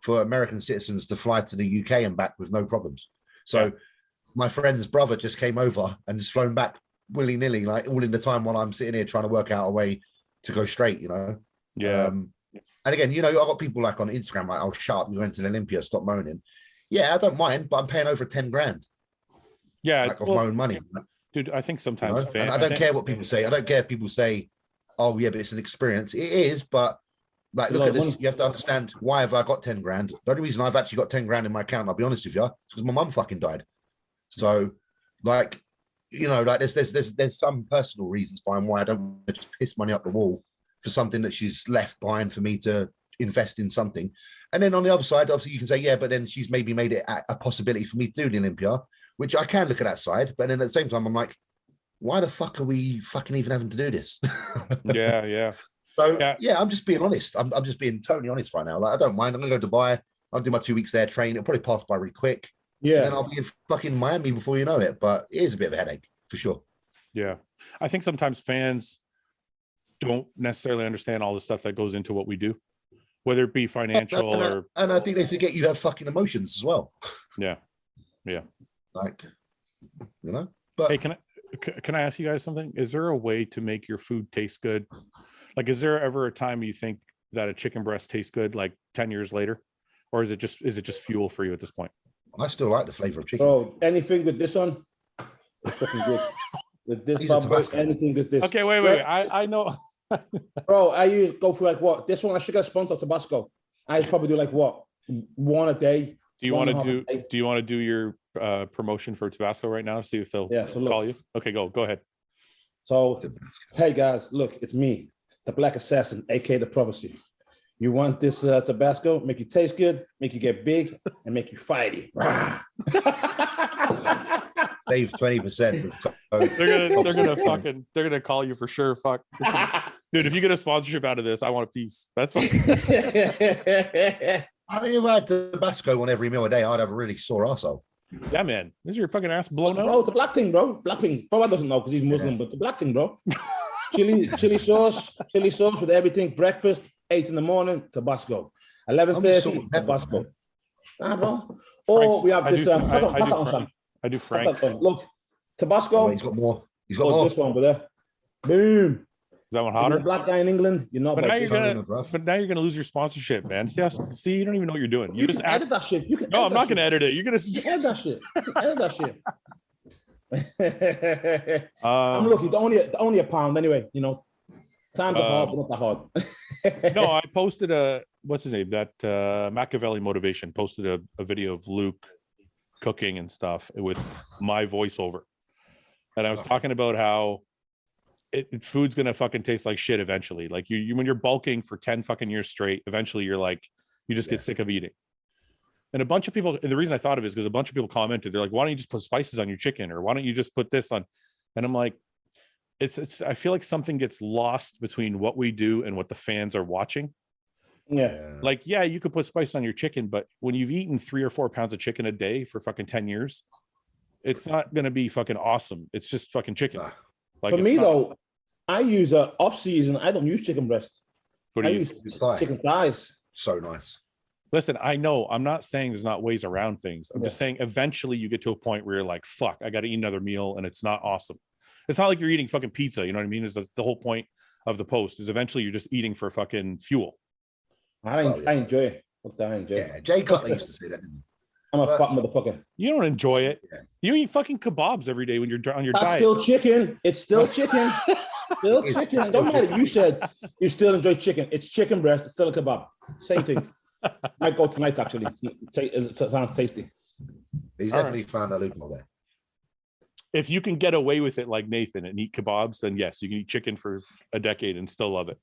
for American citizens to fly to the UK and back with no problems. So my friend's brother just came over and has flown back willy-nilly, like all in the time while I'm sitting here trying to work out a way to go straight, you know? Yeah. And again, you know, I've got people like on Instagram, like, oh, shut up, you're going to the Olympia, stop moaning. Yeah, I don't mind, but I'm paying over 10 grand. Yeah. Like of my own money. Dude, I think sometimes, you know? And I don't care what people say. I don't care if people say, oh, yeah, but it's an experience. It is, but like, look at this. You have to understand, why have I got 10 grand? The only reason I've actually got 10 grand in my account, I'll be honest with you, is because my mum fucking died. So, like, you know, like there's some personal reasons behind why I don't want to just piss money up the wall for something that she's left behind for me to invest in something. And then on the other side, obviously you can say, yeah, but then she's maybe made it a possibility for me to do the Olympia, which I can look at that side. But then at the same time, I'm like, why the fuck are we fucking even having to do this? Yeah. So yeah, I'm just being honest. I'm just being totally honest right now. Like, I don't mind. I'm gonna go to Dubai. I'll do my 2 weeks there, train. It'll probably pass by really quick. Yeah. And then I'll be in fucking Miami before you know it. But it is a bit of a headache for sure. Yeah. I think sometimes fans don't necessarily understand all the stuff that goes into what we do, whether it be financial and I think they forget you have fucking emotions as well. Yeah. Like, you know. But hey, can I ask you guys something? Is there a way to make your food taste good? Like, is there ever a time you think that a chicken breast tastes good, like 10 years later, or is it just fuel for you at this point? I still like the flavor of chicken. Oh, anything with this on, it's fucking good. With this bubble, anything with this. Okay, wait. I know. Bro, I go for like what? This one I should get sponsored Tabasco. I probably do like what? One a day. Do you want to do your promotion for Tabasco right now? See if they'll call you. Okay, go ahead. So, hey guys, look, it's me, the Black Assassin, aka the Prophecy. You want this Tabasco? Make you taste good, make you get big, and make you fighty. Save 20%. They're gonna call you for sure. Fuck, dude. If you get a sponsorship out of this, I want a piece. That's fine. I mean, if I had Tabasco on every meal a day, I'd have a really sore arsehole. Yeah, man. Is your fucking ass blown out? Bro, it's a black thing, bro. Black thing. Fouad doesn't know because he's Muslim, but it's a black thing, bro. chili sauce with everything. Breakfast, 8 in the morning, Tabasco. 11:30, Tabasco. Nah, bro. Or we have this. I do Frank's. Look, Tabasco. Oh, he's got more. He's got more. This one over there. Boom. Is that one hotter? You're a black guy in England, you're not. But now you're gonna lose your sponsorship, man. See, you don't even know what you're doing. You just edit that shit. No, I'm not gonna edit it. You're gonna edit that shit. Edit that shit. I'm lucky. Only a pound anyway. You know, times are hard, but not that hard. No, I posted what's his name? That Machiavelli Motivation posted a video of Luke cooking and stuff with my voiceover, and I was talking about how food's gonna fucking taste like shit eventually. Like you when you're bulking for 10 fucking years straight, eventually you're like, you just get sick of eating. And a bunch of people, and the reason I thought of it is because a bunch of people commented, they're like, why don't you just put spices on your chicken, or why don't you just put this on? And I'm like, it's I feel like something gets lost between what we do and what the fans are watching. Yeah. Like, yeah, you could put spice on your chicken, but when you've eaten 3 or 4 pounds of chicken a day for fucking 10 years, it's not gonna be fucking awesome. It's just fucking chicken. Like, for me though, I use off season. I don't use chicken breast. I use chicken thighs. So nice. Listen, I know. I'm not saying there's not ways around things. I'm just saying eventually you get to a point where you're like, fuck, I got to eat another meal, and it's not awesome. It's not like you're eating fucking pizza. You know what I mean? Is the whole point of the post is eventually you're just eating for fucking fuel. I enjoy it. I enjoy it. Yeah, Jay Cutler used to say that, didn't he? I'm a fat motherfucker. You don't enjoy it. Yeah. You eat fucking kebabs every day when you're on your diet. That's still chicken. It's still chicken. Still chicken. Don't matter. You said you still enjoy chicken. It's chicken breast. It's still a kebab. Same thing. Might go tonight, actually. It sounds tasty. He's definitely found a loophole there. If you can get away with it like Nathan and eat kebabs, then yes, you can eat chicken for a decade and still love it.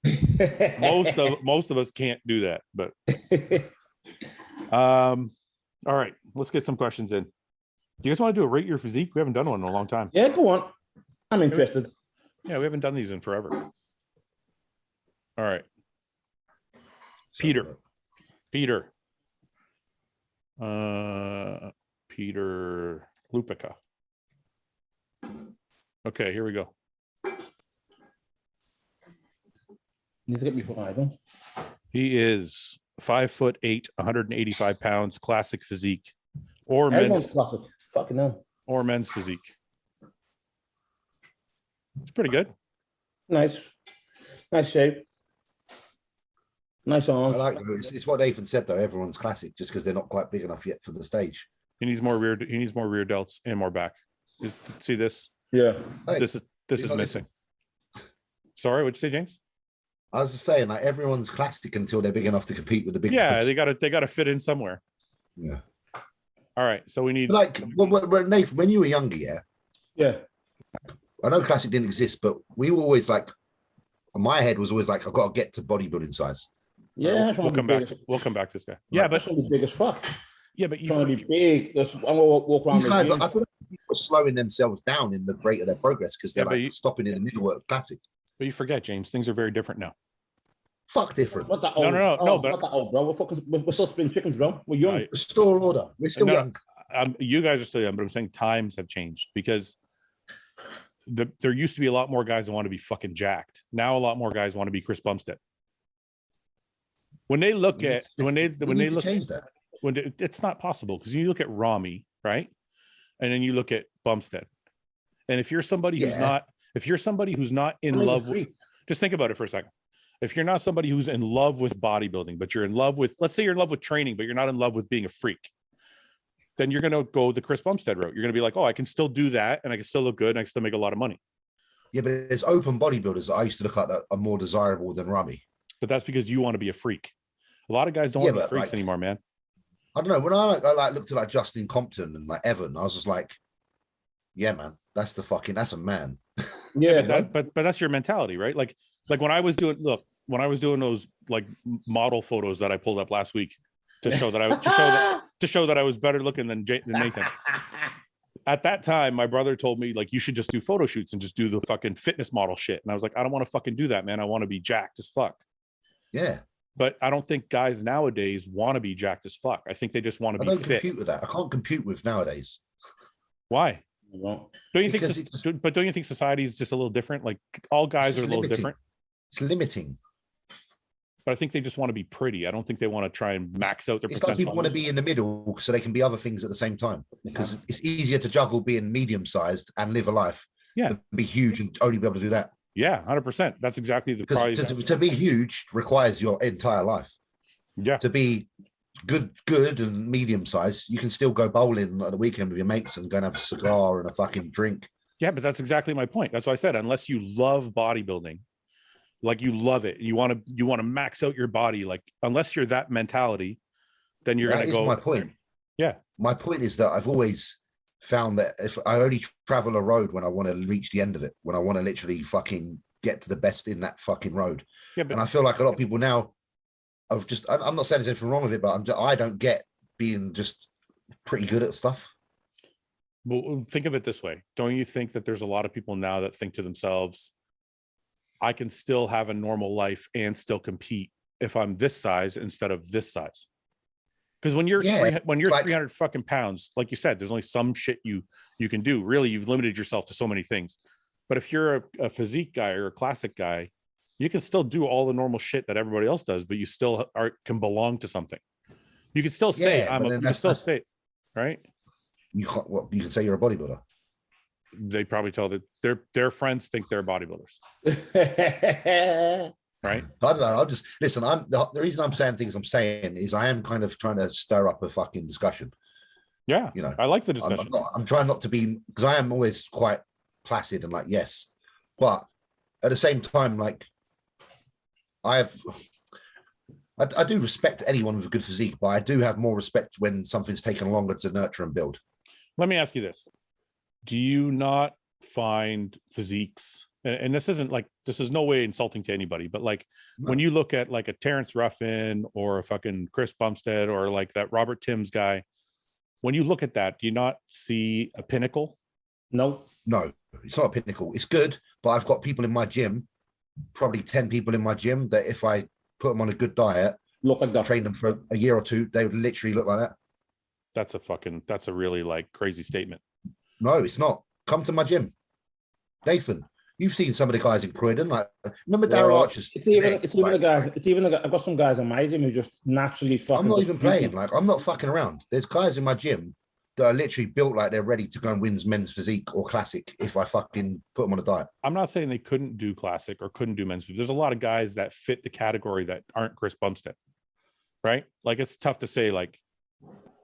Most of us can't do that, but all right, let's get some questions in. Do you guys want to do a rate your physique? We haven't done one in a long time. Yeah, go on. I'm interested. Yeah, we haven't done these in forever. All right. Peter Lupica. Okay, here we go. You need to get me for Ivan. He is 5'8", 185 pounds, classic physique, or men's classic. Fucking hell. Or men's physique. It's pretty good. Nice shape. Nice arm. I like it's what Nathan said though. Everyone's classic just because they're not quite big enough yet for the stage. He needs more rear. He needs more rear delts and more back. See this? Yeah. Hey, this is missing. Sorry, what'd you say, James? I was just saying, like everyone's classic until they're big enough to compete with the big. Yeah, boys. they gotta fit in somewhere. Yeah. All right, so we need Nathan, when you were younger, yeah. I know classic didn't exist, but we were always like, my head was always like, I've got to get to bodybuilding size. Yeah, we'll come back. We'll come back to this guy. Yeah, but that's big as fuck. Yeah, but you trying to be big. I'm gonna walk around. These guys, I feel like people are slowing themselves down in the rate of their progress because they're stopping in the middle of classic. But you forget, James, things are very different now. Fuck different. Not that old. No, but not that old, bro. We're still spinning chickens, bro. We're young. Restore order. We're still young. You guys are still young, but I'm saying times have changed because there used to be a lot more guys that want to be fucking jacked. Now a lot more guys want to be Chris Bumstead. When they look at change that. It's not possible because you look at Rami, right, and then you look at Bumstead, and if you're somebody who's not in love with, just think about it for a second. If you're not somebody who's in love with bodybuilding, but you're in love with, let's say you're in love with training, but you're not in love with being a freak, then you're going to go the Chris Bumstead route. You're going to be like, oh, I can still do that, and I can still look good, and I can still make a lot of money. Yeah, but there's open bodybuilders that I used to look at that are more desirable than Rami. But that's because you want to be a freak. A lot of guys don't want to be freaks anymore, man. I don't know. When I looked at like Justin Compton and like Evan, I was just like, yeah, man, that's a man. Yeah, but that's your mentality, right? Like when I was doing those like model photos that I pulled up last week to show that I was better looking than Nathan. At that time, my brother told me like you should just do photo shoots and just do the fucking fitness model shit. And I was like, I don't want to fucking do that, man. I want to be jacked as fuck. Yeah. But I don't think guys nowadays want to be jacked as fuck. I think they just want to be fit. I don't compute with that. I can't compute with nowadays. Why? Well, don't you think society is just a little different? Like all guys are a little different. It's limiting. But I think they just want to be pretty. I don't think they want to try and max out their potential. Like people want to be in the middle so they can be other things at the same time. Because it's easier to juggle being medium-sized and live a life than be huge and only be able to do that. Yeah, 100%. That's exactly the prize. To be huge requires your entire life. Yeah. To be good and medium-sized, you can still go bowling at the weekend with your mates and go and have a cigar and a fucking drink. Yeah, but that's exactly my point. That's why I said, unless you love bodybuilding, like you love it, you want to max out your body, like unless you're that mentality, then you're going to go. My point. Yeah. My point is that I've always found that if I only travel a road when I want to reach the end of it, when I want to literally fucking get to the best in that fucking road. Yeah, and I feel like a lot of people now I'm not saying there's anything wrong with it, but I don't get being just pretty good at stuff. Well, think of it this way. Don't you think that there's a lot of people now that think to themselves, I can still have a normal life and still compete if I'm this size instead of this size? Because when you're 300 fucking pounds, like you said, there's only some shit you can do. Really, you've limited yourself to so many things. But if you're a physique guy or a classic guy, you can still do all the normal shit that everybody else does, but you still can belong to something. You can still say you can still say, right? You can say you're a bodybuilder. They probably tell that their friends think they're bodybuilders. Right? I don't know. The reason I'm saying things I'm saying is I am kind of trying to stir up a fucking discussion. Yeah. I like the discussion. I'm trying not to be, because I am always quite placid and like, yes. But at the same time, like I do respect anyone with a good physique, but I do have more respect when something's taken longer to nurture and build. Let me ask you this. Do you not find physiques, and this is no way insulting to anybody, but when you look at like a Terrence Ruffin or a fucking Chris Bumstead or like that Robert Timms guy, when you look at that, do you not see a pinnacle? No, it's not a pinnacle. It's good, but I've got people in my gym, probably 10 people in my gym, that if I put them on a good diet, look like that, train them for a year or two, they would literally look like that. That's a really like crazy statement. No, it's not. Come to my gym. Nathan, You've seen some of the guys in Croydon, like remember Daryl Archer's. It's even the guys. It's even I've got some guys in my gym who just naturally fucking. I'm not even playing. Like I'm not fucking around. There's guys in my gym that are literally built like they're ready to go and win men's physique or classic if I fucking put them on a diet. I'm not saying they couldn't do classic or couldn't do men's physique. There's a lot of guys that fit the category that aren't Chris Bumstead, right? Like it's tough to say. Like,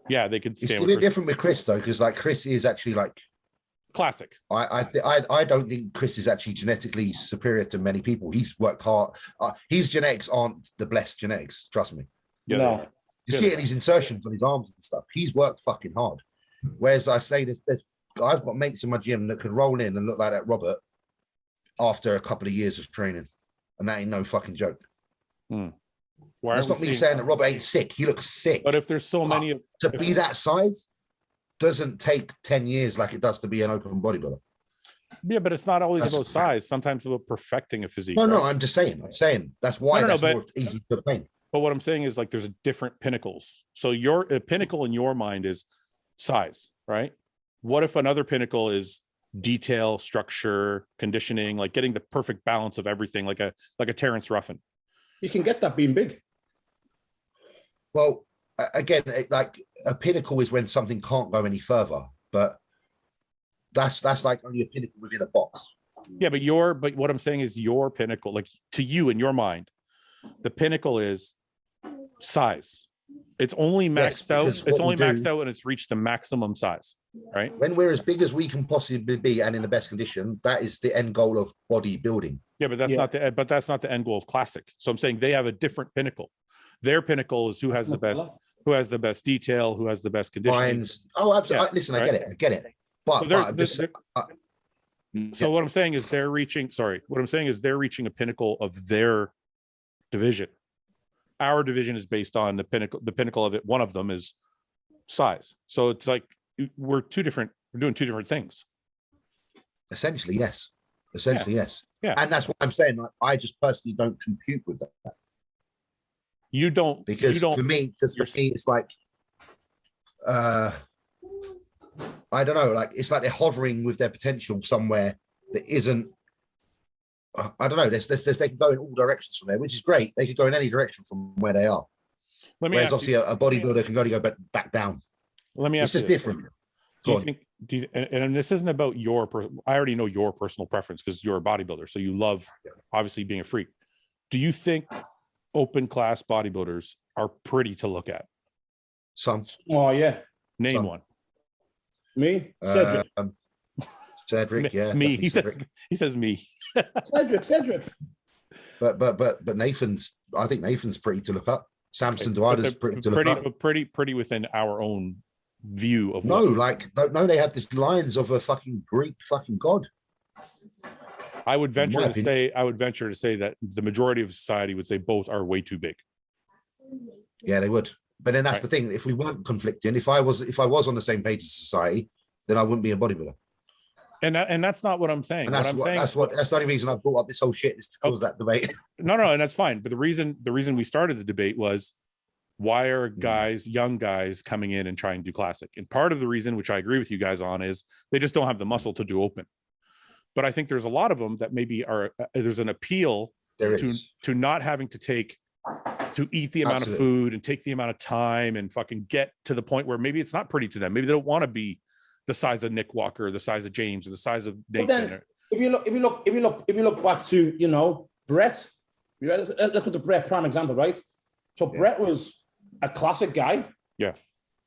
yeah, they could. It's a bit different with Chris though, because like Chris is actually like. Classic. I don't think Chris is actually genetically superior to many people. He's worked hard. His genetics aren't the blessed genetics. Trust me. Yeah, no. You see it in his insertions on his arms and stuff. He's worked fucking hard. Whereas I say I've got mates in my gym that could roll in and look like that Robert after a couple of years of training, and that ain't no fucking joke. That's not me saying that Robert ain't sick. He looks sick. But if there's so many to be that size. Doesn't take 10 years like it does to be an open bodybuilder. Yeah, but it's not always about size. Sometimes about perfecting a physique. No, I'm just saying. I'm saying that's why that's more easy to obtain. But what I'm saying is like there's a different pinnacles. So your pinnacle in your mind is size, right? What if another pinnacle is detail, structure, conditioning, like getting the perfect balance of everything, like a Terrence Ruffin? You can get that being big. Well, again, like a pinnacle is when something can't go any further, but that's like only a pinnacle within a box. Yeah, but what I'm saying is your pinnacle, like to you in your mind, the pinnacle is size. It's only maxed out. It's only maxed out and it's reached the maximum size, right? When we're as big as we can possibly be and in the best condition, that is the end goal of bodybuilding. Yeah, but that's not the end goal of classic. So I'm saying they have a different pinnacle. Their pinnacle is who has the best detail, who has the best conditions. Oh, absolutely. Yeah, listen, right? I get it. But so what I'm saying is they're reaching. Sorry, what I'm saying is they're reaching a pinnacle of their division. Our division is based on the pinnacle. The pinnacle of it. One of them is size. So it's like we're doing two different things. Essentially, yes. Yes. Yeah. And that's what I'm saying. Like, I just personally don't compute with that. You don't, for me, it's like, I don't know, like it's like they're hovering with their potential somewhere that isn't. I don't know. They can go in all directions from there, which is great. They could go in any direction from where they are. Whereas obviously a bodybuilder can only go back down. Let me ask you. It's just different. Do you think, and this isn't about I already know your personal preference because you're a bodybuilder, so you love obviously being a freak. Do you think open class bodybuilders are pretty to look at? Some. Oh yeah. Name one. Me, Cedric. Cedric, yeah. Me. He says me. Cedric. But Nathan's. I think Nathan's pretty to look up. Samson Duada's pretty to look up. Pretty within our own view of. No, they have the lines of a fucking Greek fucking god. I would venture to say that the majority of society would say both are way too big. Yeah, they would. But then that's the thing. If we weren't conflicting, if I was on the same page as society, then I wouldn't be a bodybuilder. And that's not what I'm saying. And that's the only reason I brought up this whole shit is to cause that debate. No, and that's fine. But the reason we started the debate was why are young guys coming in and trying to do classic? And part of the reason, which I agree with you guys on, is they just don't have the muscle to do open. But I think there's a lot of them that maybe there's an appeal to not having to eat the amount of food and take the amount of time and fucking get to the point where maybe it's not pretty to them. Maybe they don't want to be the size of Nick Walker, or the size of James, or the size of Nathan. Then, if you look back to Brett, let's look at the Brett prime example, right? So Brett was a classic guy. Yeah.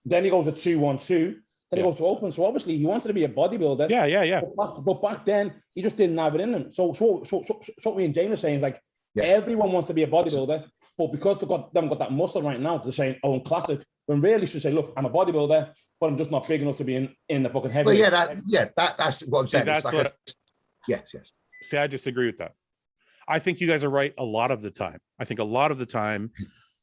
Then he goes to 212. Then he goes to open. So obviously he wanted to be a bodybuilder. Yeah. But back then he just didn't have it in him. So what me and James are saying is like everyone wants to be a bodybuilder, but because they haven't got that muscle right now, they're saying, "Oh, I'm classic." When really should say, "Look, I'm a bodybuilder, but I'm just not big enough to be in the fucking heavy." Well, that's what I'm saying. Yes. See, I disagree with that. I think you guys are right a lot of the time. I think a lot of the time.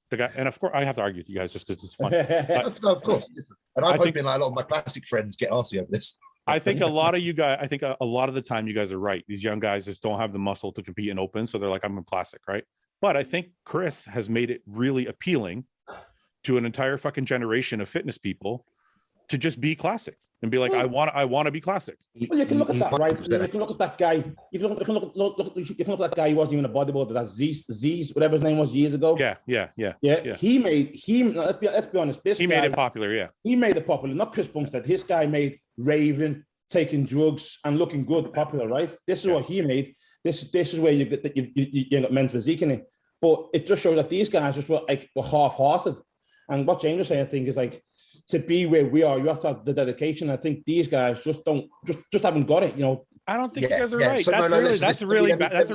The guy, and of course, I have to argue with you guys just because it's fun. Of course, and I'm hoping like a lot of my classic friends get arsey over this. I think a lot of you guys. I think a lot of the time you guys are right. These young guys just don't have the muscle to compete in open, so they're like, "I'm a classic," right? But I think Chris has made it really appealing to an entire fucking generation of fitness people to just be classic. and be like, I want to be classic. Well, you can look at that, right? You can look at that guy. You can look at that guy who wasn't even a bodybuilder. That Z's, whatever his name was years ago. Yeah. Let's be honest. He made it popular. Yeah, he made it popular. Not Chris Bumstead. His guy made raving, taking drugs, and looking good popular, right? This is what he made. This is where you get that you got men's physique in it. But it just shows that these guys just were half-hearted. And what James was saying, I think, is like, to be where we are, you have to have the dedication. I think these guys just haven't got it. You know, I don't think you guys are right. So that's a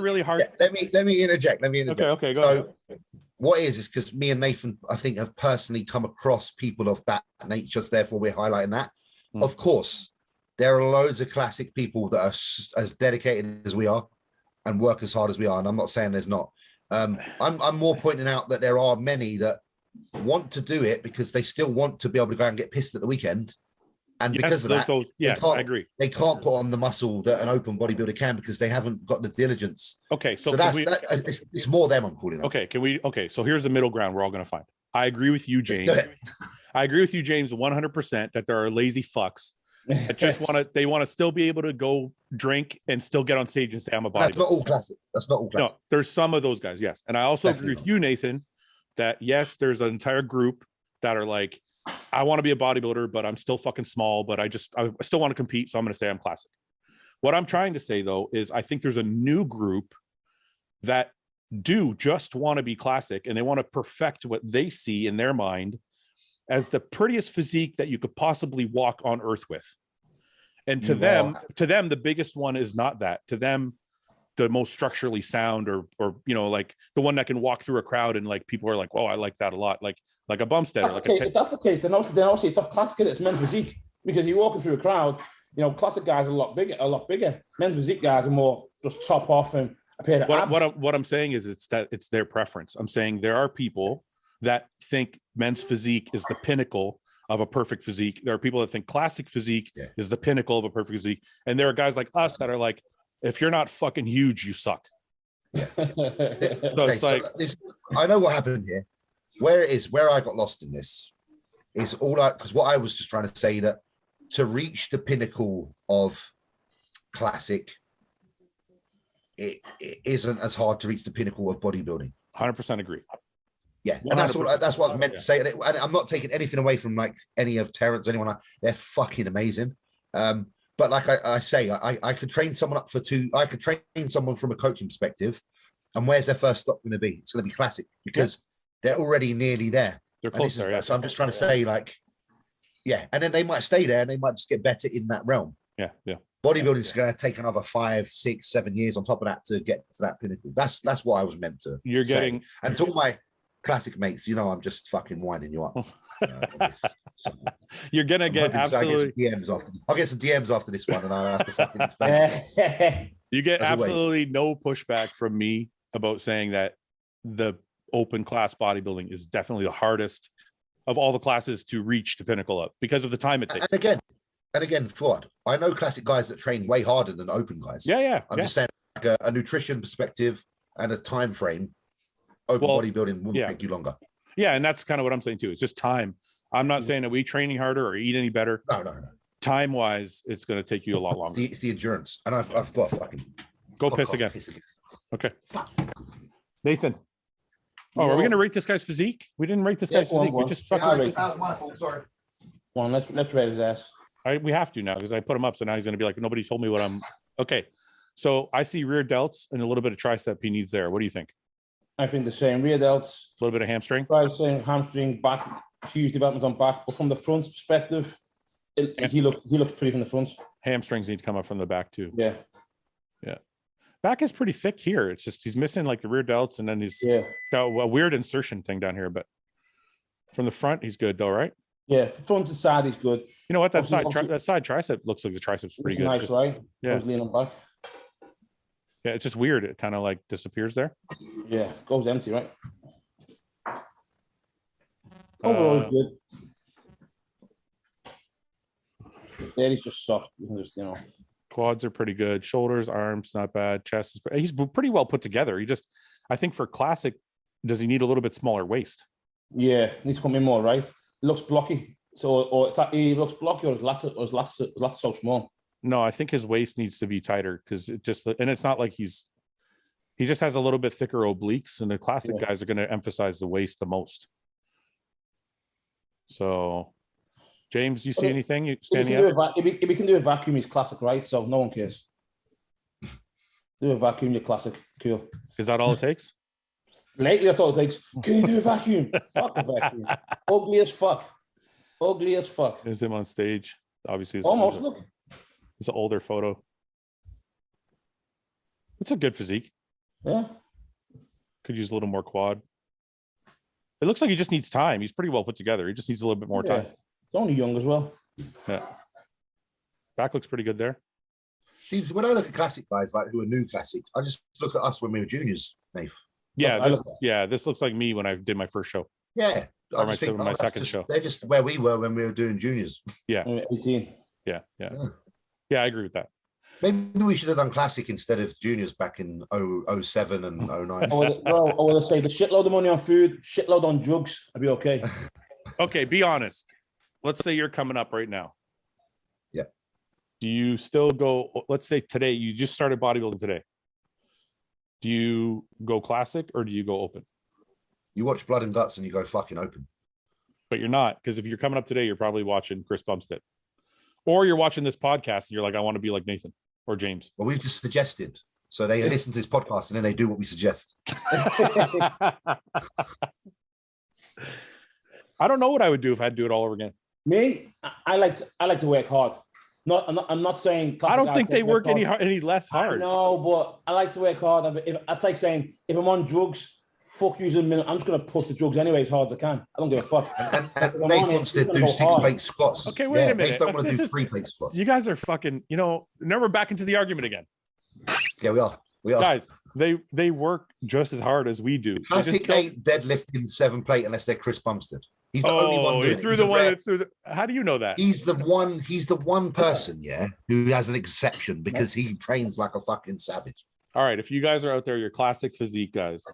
really hard. Yeah, let me interject. Okay, go ahead. What is because me and Nathan, I think, have personally come across people of that nature. So therefore, we're highlighting that. Of course, there are loads of classic people that are as dedicated as we are and work as hard as we are. And I'm not saying there's not. I'm more pointing out that there are many that want to do it because they still want to be able to go and get pissed at the weekend, and because of that, I agree. They can't put on the muscle that an open bodybuilder can because they haven't got the diligence. Okay, so it's more them I'm calling out. Okay, so here's the middle ground we're all going to find. I agree with you, James. I agree with you, James, 100% that there are lazy fucks that just want to still be able to go drink and still get on stage and say I'm a bodybuilder. That's not all classic. No, there's some of those guys, yes, and I also agree with you, Nathan, that yes, there's an entire group that are like, I want to be a bodybuilder, but I'm still fucking small, but I still want to compete. So I'm going to say I'm classic. What I'm trying to say though, is I think there's a new group that do just want to be classic and they want to perfect what they see in their mind as the prettiest physique that you could possibly walk on earth with. And to them, the biggest one is not that. To them, the most structurally sound or you know, like the one that can walk through a crowd and like people are like, oh, I like that a lot, like a Bumstead. If that's the case, then obviously it's a classic, it's men's physique, because you're walking through a crowd, you know, classic guys are a lot bigger. Men's physique guys are more just top off and a pair of abs. What I'm saying is it's their preference. I'm saying there are people that think men's physique is the pinnacle of a perfect physique. There are people that think classic physique is the pinnacle of a perfect physique. And there are guys like us that are like, if you're not fucking huge, you suck. It's like, I know what happened here. Where I got lost in this is because what I was just trying to say, that to reach the pinnacle of classic, it isn't as hard to reach the pinnacle of bodybuilding. 100% agree. Yeah, and that's what I was meant to say. And I'm not taking anything away from like any of Terrence, anyone. They're fucking amazing. But like I say, I could train someone up I could train someone from a coaching perspective. And where's their first stop going to be? It's going to be classic because they're already nearly there. They're close there. So I'm just trying to say, like, and then they might stay there and they might just get better in that realm. Yeah. Bodybuilding is going to take another 5, 6, 7 years on top of that to get to that pinnacle. That's what I was meant to say. And to all my classic mates, you know, I'm just fucking winding you up. You're gonna get absolutely. I'll get some DMs after this one, and I'll have to fucking explain. You get absolutely no pushback from me about saying that the open class bodybuilding is definitely the hardest of all the classes to reach the pinnacle of because of the time it takes. And again, Fouad, I know classic guys that train way harder than open guys. Yeah. I'm just saying, like a nutrition perspective and a time frame. Open bodybuilding will take you longer. Yeah, and that's kind of what I'm saying too. It's just time. I'm not saying that we training harder or eat any better. No. Time wise, it's going to take you a lot longer. It's the endurance, and I've got to fucking go piss again. Okay, Nathan. Oh, are we going to rate this guy's physique? We didn't rate this guy's physique. We just fucking. That was my fault. Sorry. Well, let's rate his ass. We have to now because I put him up, so now he's going to be like, nobody told me what I'm. Okay, so I see rear delts and a little bit of tricep he needs there. What do you think? I think the same. Rear delts. A little bit of hamstring. Tricep, hamstring, back. Huge developments on back, but from the front perspective, he looks pretty from the front. Hamstrings need to come up from the back too. Yeah. Back is pretty thick here. It's just he's missing like the rear delts, and then he's got a weird insertion thing down here. But from the front, he's good though, right? Yeah, front to side, he's good. You know what? That side tricep looks like the tricep's pretty good. Nice, right? Yeah. I was leaning back. Yeah, it's just weird. It kind of like disappears there. Yeah, goes empty, right? Overall, good. There, he's just soft. You can just, quads are pretty good. Shoulders, arms, not bad. Chest is he's pretty well put together. I think for classic, does he need a little bit smaller waist? Yeah, needs to come in more, right? Looks blocky. So, or it's like he looks blocky, or his lats so small. No, I think his waist needs to be tighter because and it's not like he just has a little bit thicker obliques, and the classic guys are going to emphasize the waist the most. So, James, do you see anything? If we can do a vacuum, he's classic, right? So no one cares. Do a vacuum, you're classic. Cool. Is that all it takes? Lately, that's all it takes. Can you do a vacuum? Fuck a vacuum. Ugly as fuck. Ugly as fuck. There's him on stage. Obviously, almost look. It's an older photo. It's a good physique. Yeah. Could use a little more quad. It looks like he just needs time. He's pretty well put together. He just needs a little bit more time. He's only young as well. Yeah. Back looks pretty good there. See, when I look at classic guys like who are new classic, I just look at us when we were juniors, Nath. Yeah, this looks like me when I did my first show. Yeah. Or my second show. They're just where we were when we were doing juniors. Yeah. 18. Yeah, I agree with that. Maybe we should have done classic instead of juniors back in 07 and 09. I would say the shitload of money on food, shitload on drugs. I'd be okay. Okay, be honest. Let's say you're coming up right now. Yeah. Do you still go, let's say today, you just started bodybuilding today. Do you go classic or do you go open? You watch Blood and Guts and you go fucking open. But you're not, because if you're coming up today, you're probably watching Chris Bumstead. Or you're watching this podcast and you're like, I want to be like Nathan or James. Well, we've just suggested. So they listen to this podcast and then they do what we suggest. I don't know what I would do if I had to do it all over again. Me, I like to work hard. I'm not saying. I don't think they work any less hard. No, but I like to work hard. It's like saying if I'm on drugs, fuck you in a minute. I'm just going to push the drugs anyway as hard as I can. I don't give a fuck. And Nate wants to do 6-plate squats. Okay, wait a minute. Nate don't want to do 3-plate squats. You guys are fucking, now we're back into the argument again. Yeah, we are. Guys, they work just as hard as we do. Classic ain't deadlifting 7-plate unless they're Chris Bumstead. He's the only one doing it. How do you know that? He's the one person, who has an exception because he trains like a fucking savage. All right, if you guys are out there, your classic physique guys.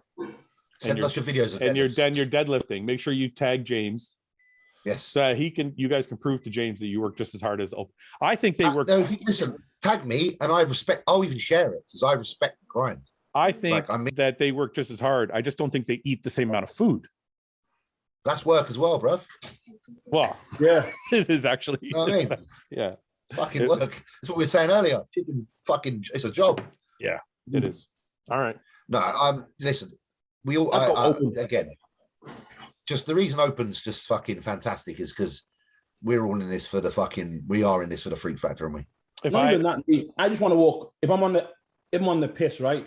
Send us your videos of and you're deadlifting. Make sure you tag James. Yes. So you guys can prove to James that you work just as hard as I think they work. No, listen, tag me and I'll even share it because I respect the grind. I think that they work just as hard. I just don't think they eat the same amount of food. That's work as well, bruv. Well, yeah, it is actually. You know what I mean? Yeah. Fucking work. That's what we were saying earlier. It's a job. Yeah, it is. All right. No, listen, we all, again, just the reason open's just fucking fantastic is because we're all in this for we are in this for the freak factor, aren't we? I just want to walk. If I'm on the piss, right?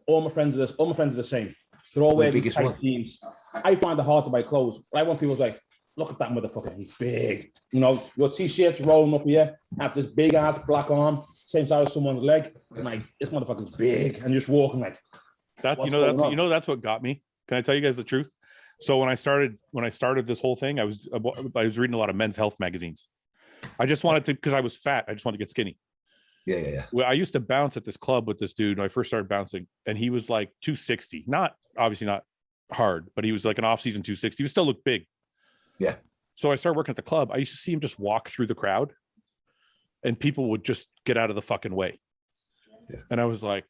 All my friends are the same. They're all wearing tight jeans. I find it hard to buy clothes. I want people like, look at that motherfucker, he's big. Your t-shirts rolling up here, have this big ass black arm, same size as someone's leg. And like, this motherfucker's big, and just walking like. That's what got me. Can I tell you guys the truth? So when I started this whole thing, I was reading a lot of men's health magazines. I just wanted to, because I was fat. I just wanted to get skinny. Yeah. Well, I used to bounce at this club with this dude when I first started bouncing, and he was like 260. Obviously not hard, but he was like an off-season 260. He would still look big. Yeah. So I started working at the club. I used to see him just walk through the crowd, and people would just get out of the fucking way. Yeah. And I was like,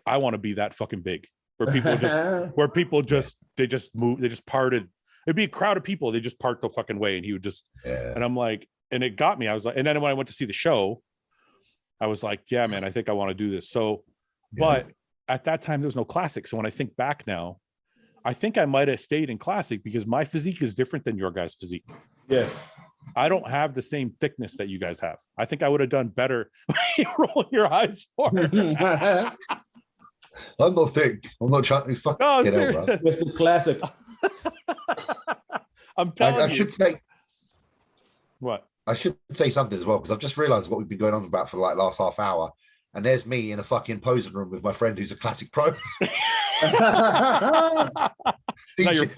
I want to be that fucking big. Where people just move, they just parted. It'd be a crowd of people, they just parked the fucking way, and he would just. Yeah. And I'm like, and it got me. I was like, and then when I went to see the show, I was like, yeah, man, I think I want to do this. So, but at that time, there was no classic. So when I think back now, I think I might have stayed in classic because my physique is different than your guys' physique. Yeah. I don't have the same thickness that you guys have. I think I would have done better. Rolling your eyes for it. I'm not thick. I'm not trying to fuck. No, get out, bro. With the classic. I'm telling you. Should say, what? I should say something as well, because I've just realized what we've been going on about for like last half hour. And there's me in a fucking posing room with my friend who's a classic pro.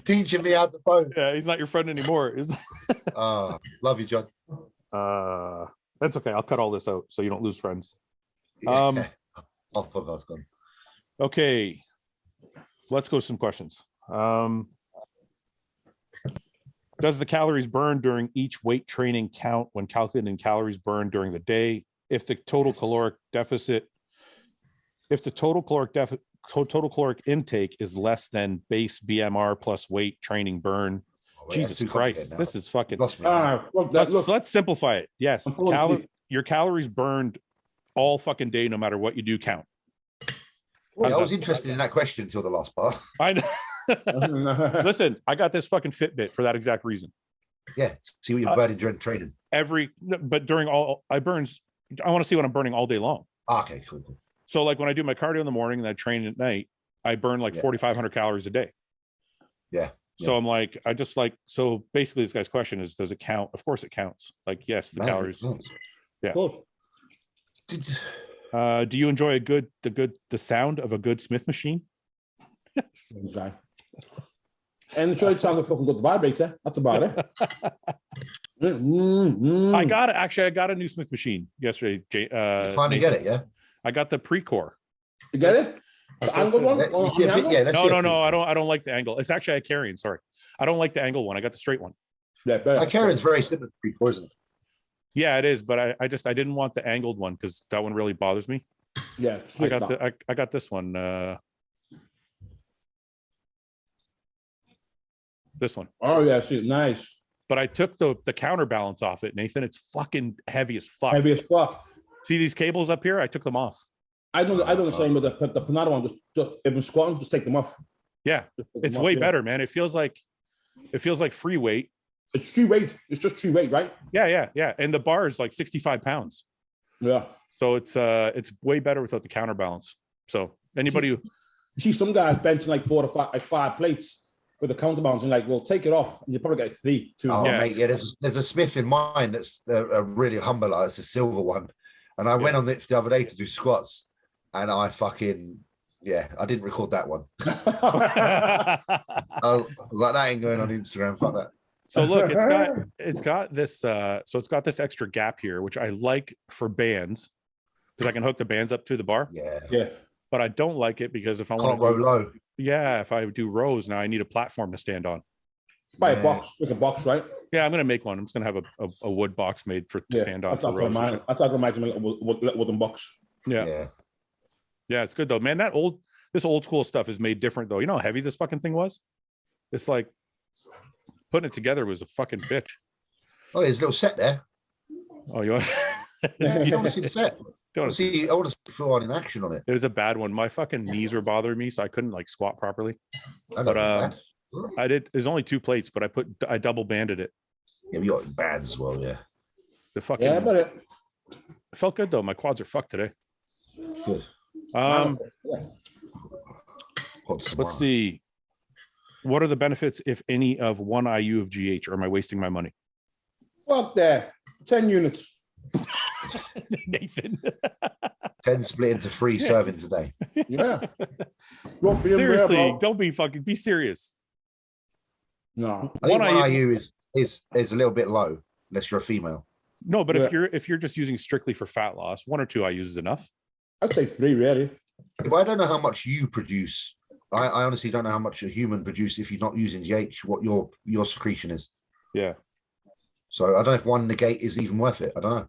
teaching me how to pose. Yeah, he's not your friend anymore. Love you, John. That's okay. I'll cut all this out so you don't lose friends. Off podcast gone. Okay, let's go some questions. Does the calories burned during each weight training count when calculating calories burned during the day? If the total caloric deficit, if the total caloric intake is less than base BMR plus weight training burn, Jesus Christ, this is fucking. Let's simplify it. Yes, your calories burned all fucking day, no matter what you do, count. Well, I was interested in that question until the last part. I know. Listen, I got this fucking Fitbit for that exact reason. Yeah, see what you're burning during training. But during all, I want to see what I'm burning all day long. Okay, cool. So like when I do my cardio in the morning and I train at night, I burn like 4,500 calories a day. Yeah. So I'm like, so basically this guy's question is, does it count? Of course it counts. Like, yes, the calories. Yeah. Cool. Do you enjoy the sound of a good Smith machine? Okay. And the sound of fucking good vibrator. That's about it. I got a new Smith machine yesterday. Finally get it, yeah? I got the Precor. You get it? The angled one? No, I don't like the angle. It's actually a Icarian, sorry. I don't like the angle one. I got the straight one. Yeah, Icarian's very similar to Precor, isn't it? Yeah, it is, but I didn't want the angled one because that one really bothers me. Yeah. I got this one. This one. Oh yeah, shit, nice. But I took the counterbalance off it, Nathan. It's fucking heavy as fuck. Heavy as fuck. See these cables up here? I took them off. I don't the same with the Panada one. Just if I'm squatting, just take them off. Yeah, it's way better, man. It feels like free weight. It's free weight. It's just free weight, right? Yeah. And the bar is like 65 pounds. Yeah. So it's way better without the counterbalance. So anybody you see some guys benching like 4 to 5 plates with a counterbalance and like, well, take it off and you probably get 3, 2. Oh, mate, yeah. There's a Smith in mine that's a really humble. It's a silver one, and I went on it the other day to do squats, and I fucking I didn't record that one. I was like, that ain't going on Instagram. Fuck that. So look, it's got this extra gap here, which I like for bands because I can hook the bands up to the bar. Yeah. But I don't like it because if I want to row low. Yeah, if I do rows now, I need a platform to stand on. Buy a box, like a box, right? Yeah, I'm gonna make one. I'm just gonna have a wood box made to stand on. For rows. I thought I might make a wooden box. Yeah, it's good though, man. This old school stuff is made different though. You know how heavy this fucking thing was? It's like putting it together was a fucking bitch. Oh, there's a little set there. Oh, you want to see the set? I want to see Fouad in action on it. It was a bad one. My fucking knees were bothering me, so I couldn't like squat properly. But I did. There's only 2 plates, but I double banded it. Yeah, we got bands as well. Yeah. The fucking. But it felt good though. My quads are fucked today. Good. Let's see. What are the benefits, if any, of 1 IU of GH? Or am I wasting my money? Fuck that. 10 units. Nathan. 10 split into 3 servings a day. Yeah. Seriously, don't be serious. No. I think 1 IU is a little bit low, unless you're a female. No, but if you're just using strictly for fat loss, 1 or 2 IUs is enough. I'd say 3, really. But I don't know how much you produce. I honestly don't know how much a human produces if you're not using GH, what your secretion is. Yeah. So I don't know if 1 negate is even worth it. I don't know.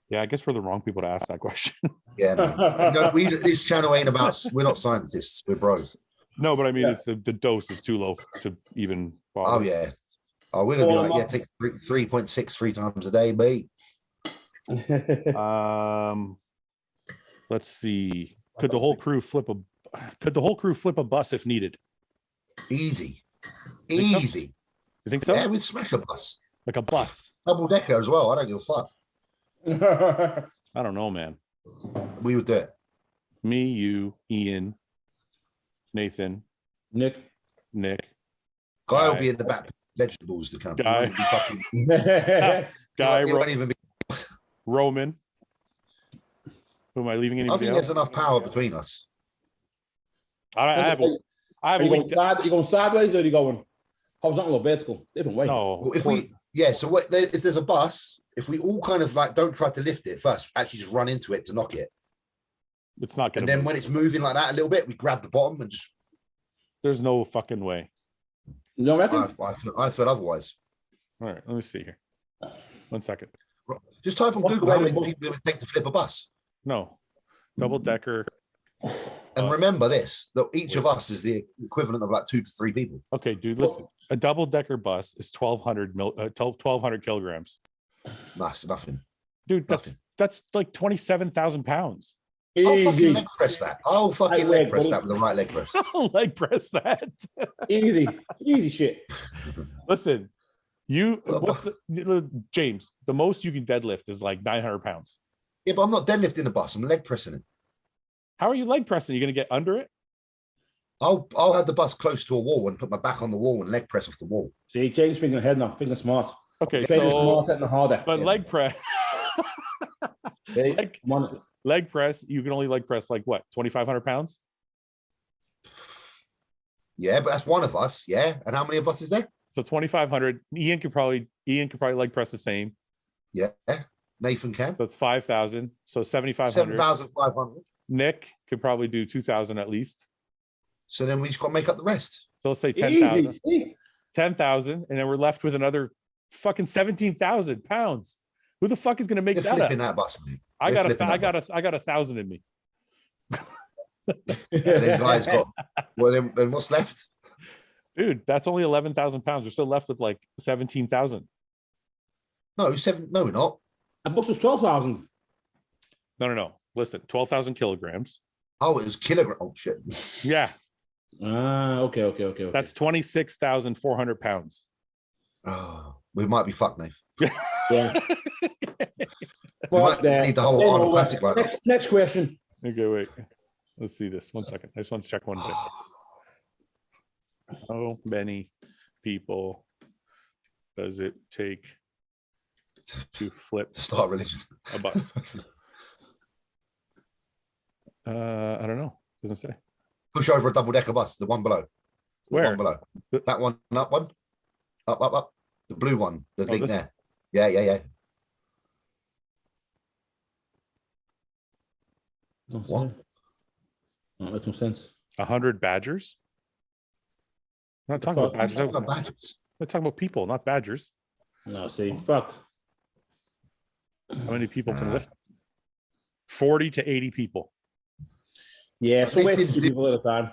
Yeah, I guess we're the wrong people to ask that question. Yeah. No. This channel ain't about, we're not scientists, we're bros. No, but I mean, it's the dose is too low to even bother. Oh, yeah. Oh, we're going to be like, take 3.6 3 times a day, mate. Let's see. Could the whole crew flip a bus if needed? Easy. You think so? Yeah, we'd smash a bus. Like a bus. Double decker as well. I don't give a fuck. I don't know, man. We would do it. Me, you, Ian, Nathan, Nick. Guy will be in the back. Vegetables to come. Guy. Won't even be... Roman. Who am I leaving? I think there's enough power between us. Are you going sideways or are you going horizontal or vertical? Different way. No. Well, if there's a bus, if we all kind of like don't try to lift it first, actually just run into it to knock it. It's not going to. And then when it's moving like that a little bit, we grab the bottom and just. There's no fucking way. You don't reckon? I feel otherwise. All right, let me see here. 1 second. Just type on Google how many people it would take to flip a bus. No, double decker. And remember this: that each of us is the equivalent of like 2 to 3 people. Okay, dude, listen. A double decker bus is 1,200 kilograms. That's nothing, dude. That's like 27,000 pounds. I'll fucking leg press that. I'll fucking leg press that with the right leg press. I'll leg press that. Easy shit. Listen, James? The most you can deadlift is like 900 pounds. Yeah, but I'm not deadlifting the bus. I'm leg pressing it. How are you leg pressing? You're gonna get under it? I'll have the bus close to a wall and put my back on the wall and leg press off the wall. See, James thinking ahead now, thinking smart. Okay, so smart and harder. But leg press. Leg press, you can only leg press like what, 2,500 pounds? Yeah, but that's one of us. Yeah, and how many of us is there? So 2,500. Ian could probably leg press the same. Yeah, Nathan can. So it's 5,000. So 7,500. 7,500. Nick could probably do 2,000 at least. So then we just got to make up the rest. So let's say 10,000. 10,000, and then we're left with another fucking 17,000 pounds. Who the fuck is going to make that up? That bus, mate. I got 1,000 in me. Then guys got then what's left? Dude, that's only 11,000 pounds. We're still left with like 17,000. No, we're not. That bus was 12,000. No. Listen, 12,000 kilograms. Oh, it was kilogram. Oh shit. Yeah. Okay. That's 26,400 pounds. Oh, we might be fucked, Nate. Yeah. We might need the whole Arnold Classic like that. Next question. Okay, wait. Let's see this. 1 second. I just want to check one thing. How many people does it take to flip start religion a bus? I don't know. Doesn't say. Push over a double-decker bus, the one below. Where? One below. That one, up one. Up. The blue one, the link there. Yeah. What? That makes no sense. 100 badgers? I'm not talking about badgers. We're talking about people, not badgers. No, see, fuck. How many people can lift? 40 to 80 people. Yeah, so wait 2 people at a time.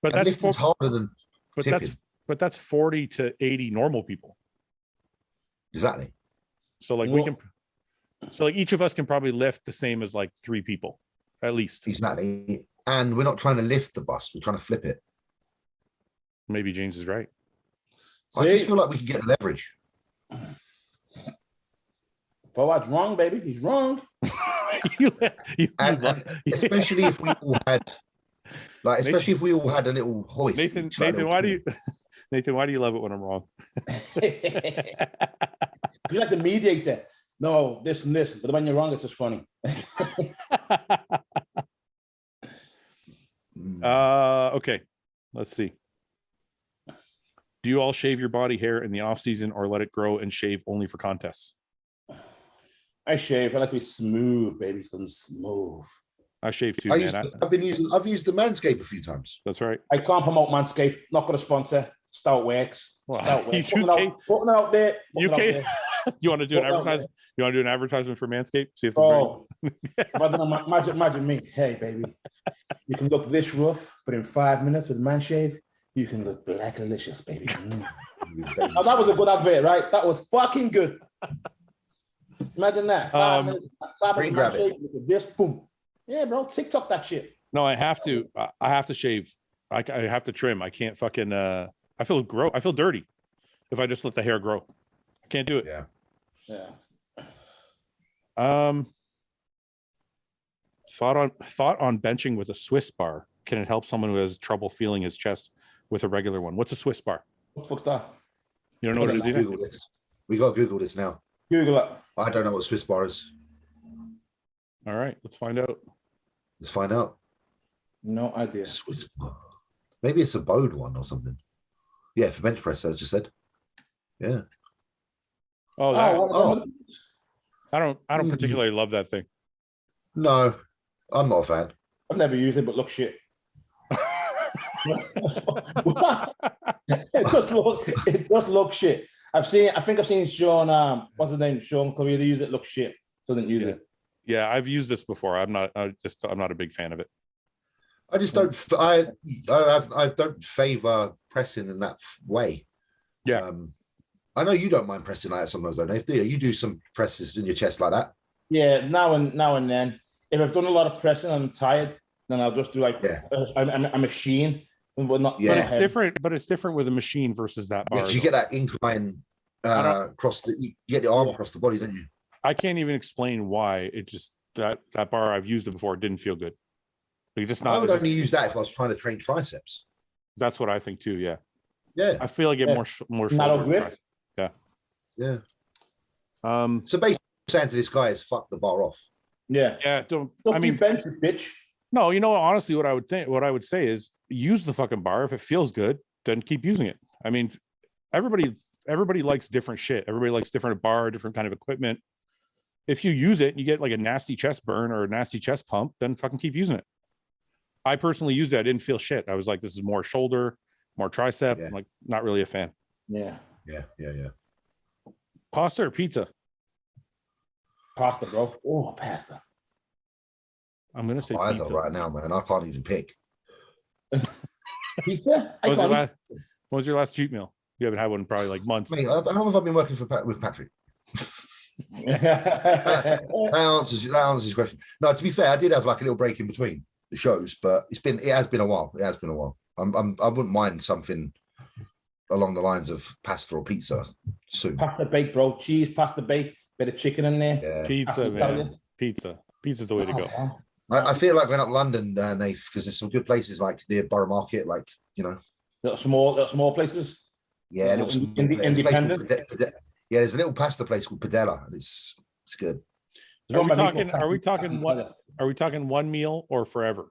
But that's harder than that's 40 to 80 normal people. Exactly. So like each of us can probably lift the same as like 3 people, at least. Exactly. And we're not trying to lift the bus, we're trying to flip it. Maybe James is right. I just feel like we can get the leverage. Fouad's wrong, baby. He's wrong. And especially if we all had, if we all had a little hoist. Nathan, why do you love it when I'm wrong? You're like the mediator. No, this and this, but when you're wrong, it's just funny. Okay, let's see. Do you all shave your body hair in the off season or let it grow and shave only for contests? I shave. I like to be smooth, baby. I'm smooth. I shave too. I've used the Manscaped a few times. That's right. I can't promote Manscaped. Not going to sponsor. Stout works. Stout works. Putting it out there. You want to do an advertisement? You want to do an advertisement for Manscaped? See if imagine me. Hey, baby, you can look this rough, but in 5 minutes with man shave, you can look black delicious, baby. Oh, that was a good advert, right? That was fucking good. Imagine that. 5 minutes, grab it. This, boom. Yeah, bro. TikTok that shit. No, I have to. I have to shave. I have to trim. I can't fucking. I feel dirty if I just let the hair grow. I can't do it. Yeah. Thought on benching with a Swiss bar. Can it help someone who has trouble feeling his chest with a regular one? What's a Swiss bar? What the fuck's that? You don't know what it is either? We got to Google this now. Google it. I don't know what Swiss bar is. All right, let's find out. Let's find out. No idea. Swiss bar. Maybe it's a bowed one or something. Yeah, for bench press, as you said. Yeah. I don't particularly love that thing. No, I'm not a fan. I've never used it, but look shit. it does look shit. I think I've seen Sean, what's his name? Sean Clavier use it, looks shit. Doesn't use it. Yeah, I've used this before. I'm not a big fan of it. I just don't. I don't favor pressing in that way. Yeah. I know you don't mind pressing like that sometimes, though, Nate. Do you? You do some presses in your chest like that. Yeah, now and then. If I've done a lot of pressing and I'm tired, then I'll just do like a machine. But not. Yeah, it's different. But it's different with a machine versus that bar. Yeah, you get that incline across the. You get the arm across the body, don't you? I can't even explain why. It just that bar, I've used it before. It didn't feel good. Like just not. I would only use that if I was trying to train triceps. That's what I think too. Yeah. Yeah. I feel like it more shoulder grip. Yeah. Yeah. So basically, saying to this guy is fuck the bar off. Yeah. Yeah. Don't I mean, bench it, bitch. No, honestly, what I would say is use the fucking bar. If it feels good, then keep using it. I mean, everybody likes different shit. Everybody likes different bar, different kind of equipment. If you use it and you get like a nasty chest burn or a nasty chest pump, then fucking keep using it. I personally used it. I didn't feel shit. I was like, this is more shoulder, more tricep. Yeah. I'm like, not really a fan. Yeah. Pasta or pizza? Pasta, bro. Oh, pasta. I'm gonna say either pizza right now, man. I can't even pick. Pizza? What was your last cheat meal? You haven't had one in probably like months. Mate, how long have I been working with Patrick? that answers your question. No, to be fair, I did have like a little break in between the shows, but it has been a while. It has been a while. I wouldn't mind something along the lines of pasta or pizza soon. Pasta bake, bro. Cheese, pasta bake, bit of chicken in there. Yeah. Pizza, man. Pizza's the way to go. I feel like going up London, Nate, because there's some good places like near Borough Market, like little small places. Yeah, independent. Yeah, there's a little pasta place called Padella, and it's good. Are we talking one meal or forever?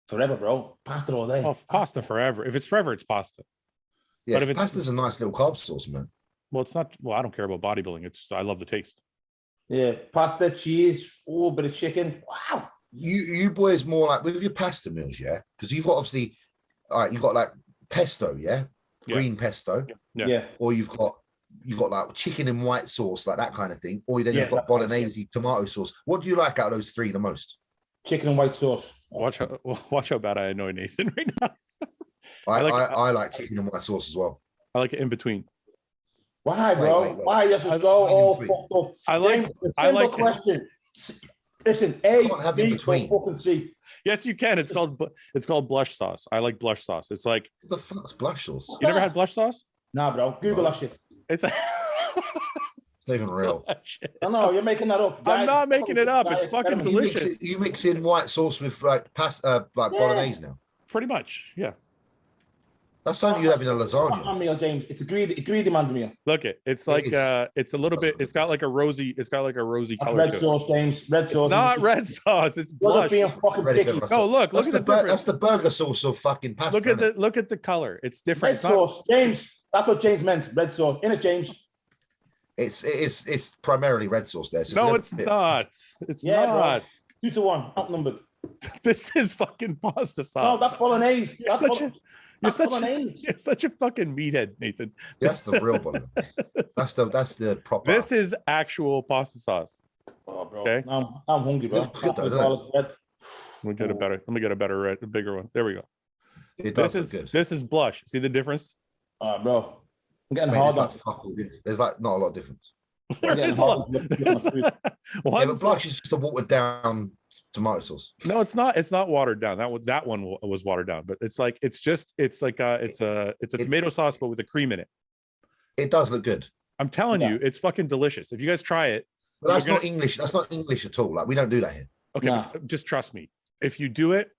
Forever, bro. Pasta all day. Oh, pasta forever. If it's forever, it's pasta. Yeah, but if pasta's a nice little carb source, man. Well, it's not. Well, I don't care about bodybuilding. I love the taste. Yeah, pasta, cheese, a bit of chicken. Wow. You boys more like with your pasta meals, yeah? Because you've got obviously, all right, you've got like pesto, yeah, green pesto, yeah, or you've got like chicken in white sauce, like that kind of thing, or then you've got bolognese tomato sauce. What do you like out of those three the most? Chicken and white sauce. Watch how bad I annoy Nathan right now. I like chicken and white sauce as well. I like it in between. Why, bro? Wait. Why you just go all fucked up? I like question. Listen, A, B, or fucking C. Yes, you can. It's called blush sauce. I like blush sauce. It's like what the fuck's blush sauce? You never had blush sauce? Nah, bro. Google that shit. It's not even real. No, you're making that up. I'm not making it up. It's fucking delicious. You mix in white sauce with like pasta, like bolognese now. Pretty much, yeah. That's something you have in a lasagna. A meal, James. It's a greedy man's meal. Look, it's like it's a little bit. It's got like a rosy color. Red sauce, James. Red sauce. It's not red sauce. It's blush. Being fucking picky. No, look at the difference. That's the burger sauce of fucking pasta. Look at the color. It's different. Red sauce, James. That's what James meant. Red sauce. In it, James. It's primarily red sauce there. No, it's not. It's not. Bro. 2-1, outnumbered. This is fucking pasta sauce. No, that's bolognese. You're such a fucking meathead, Nathan. That's the real one. That's the proper. This is actual pasta sauce. Oh, bro. Okay. I'm hungry, bro. Let me get a better, bigger one. There we go. This is blush. See the difference? Bro. I'm getting hard on. There's like not a lot of difference. There is a lot. But blush is just a watered down tomato sauce. No, it's not. It's not watered down. That one was watered down, but it's like it's a tomato sauce, but with a cream in it. It does look good. I'm telling you, it's fucking delicious. If you guys try it, but that's not English. That's not English at all. Like we don't do that here. Okay, just trust me. If you do it,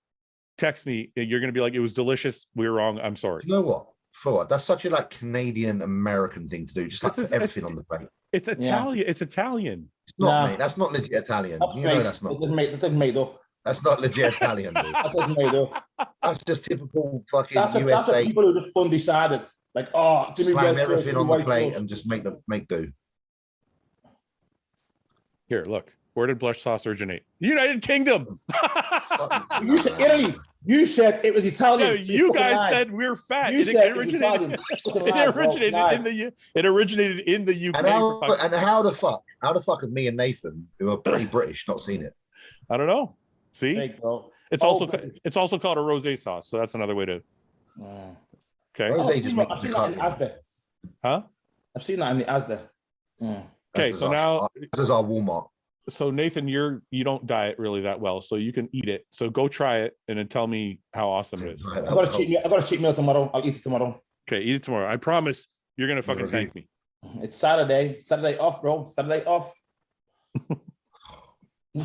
text me. You're gonna be like, it was delicious. We were wrong. I'm sorry. You know what? Fouad, that's such a Canadian American thing to do. Just like put everything on the plate. It's Italian. Yeah. It's Italian. It's not, mate. That's not legit Italian. That's not. That's made up. That's not legit Italian, dude. That's made up. That's just typical fucking USA. That's people who just undecided. Like, give me slam everything on the plate and just make do. Here, look. Where did blush sauce originate? The United Kingdom. Fuck You said Italy. You said it was Italian. Yeah, you guys said we're fat. You said it originated in the UK. And how the fuck have me and Nathan, who are pretty British, not seen it? I don't know. See, hey, bro. it's also called a rosé sauce, so that's another way to. Okay. Rosé just makes I've seen that in Asda. Huh? I've seen that in the Asda. Okay, so now this is our Walmart. So Nathan, you don't diet really that well, so you can eat it. So go try it and then tell me how awesome it is. I got a cheat meal tomorrow. I'll eat it tomorrow. Okay, eat it tomorrow. I promise you're gonna fucking thank me. It's Saturday. Saturday off, bro. Saturday off.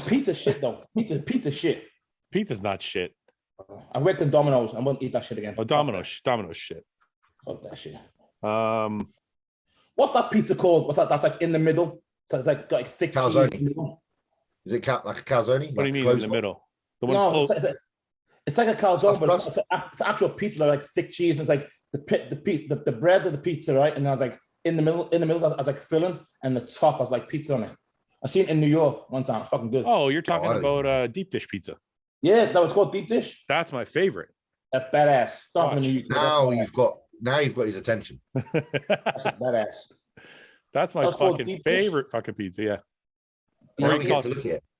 Pizza shit though. Pizza shit. Pizza's not shit. I worked in Domino's. I won't eat that shit again. Oh, Domino's shit. Fuck that shit. What's that pizza called? What's that? That's like in the middle. So it's like got like thick calzone. cheese in the middle. Is it like a calzone? What do you mean in the middle? The one's close. It's like a calzone, but it's actual pizza, like thick cheese, and it's like the bread of the pizza, right? And I was like in the middle, I was like filling, and the top I was like pizza on it. I seen it in New York one time. It's fucking good. Oh, you're talking about deep dish pizza. Yeah, that was called deep dish. That's my favorite. That's badass. Now you've got his attention. That's badass. That's my fucking favorite fucking pizza. Yeah. Or you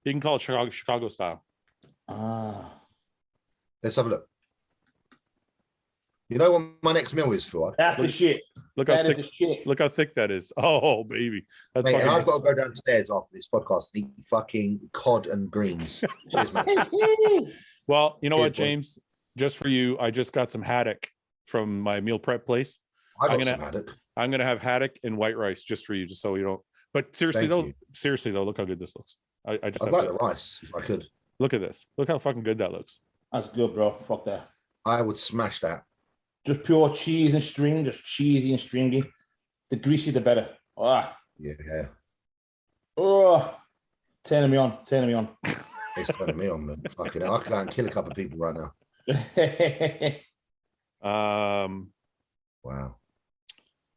can call it Chicago style. Let's have a look. You know what my next meal is, Fouad? That's the shit. Look how thick that is. Oh, baby. That's mate, and I've got to go downstairs after this podcast and eat fucking cod and greens. Cheers, mate. Well, you know what, James? Just for you, I just got some haddock from my meal prep place. I got some haddock. I'm gonna have haddock and white rice just for you, just so you don't. But seriously though, look how good this looks. I'd like the rice if I could. Look at this. Look how fucking good that looks. That's good, bro. Fuck that. I would smash that. Just pure cheese and string, just cheesy and stringy. The greasier, the better. Yeah. Oh, turning me on. It's turning me on, man. Fucking hell. I could go and kill a couple of people right now. Wow.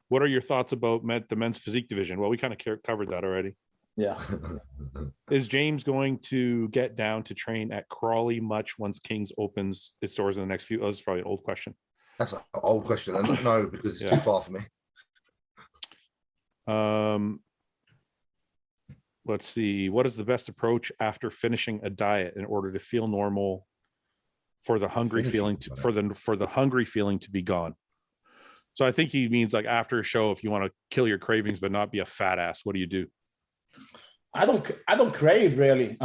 What are your thoughts about the men's physique division? Well, we kind of covered that already. Yeah. Is James going to get down to train at Crawley much once Kings opens its doors in the next few? Oh, this is probably an old question. That's an old question. I don't know because it's too far for me. Let's see. What is the best approach after finishing a diet in order to feel normal for the hungry feeling to be gone? So I think he means like after a show, if you want to kill your cravings but not be a fat ass, what do you do? I don't crave really,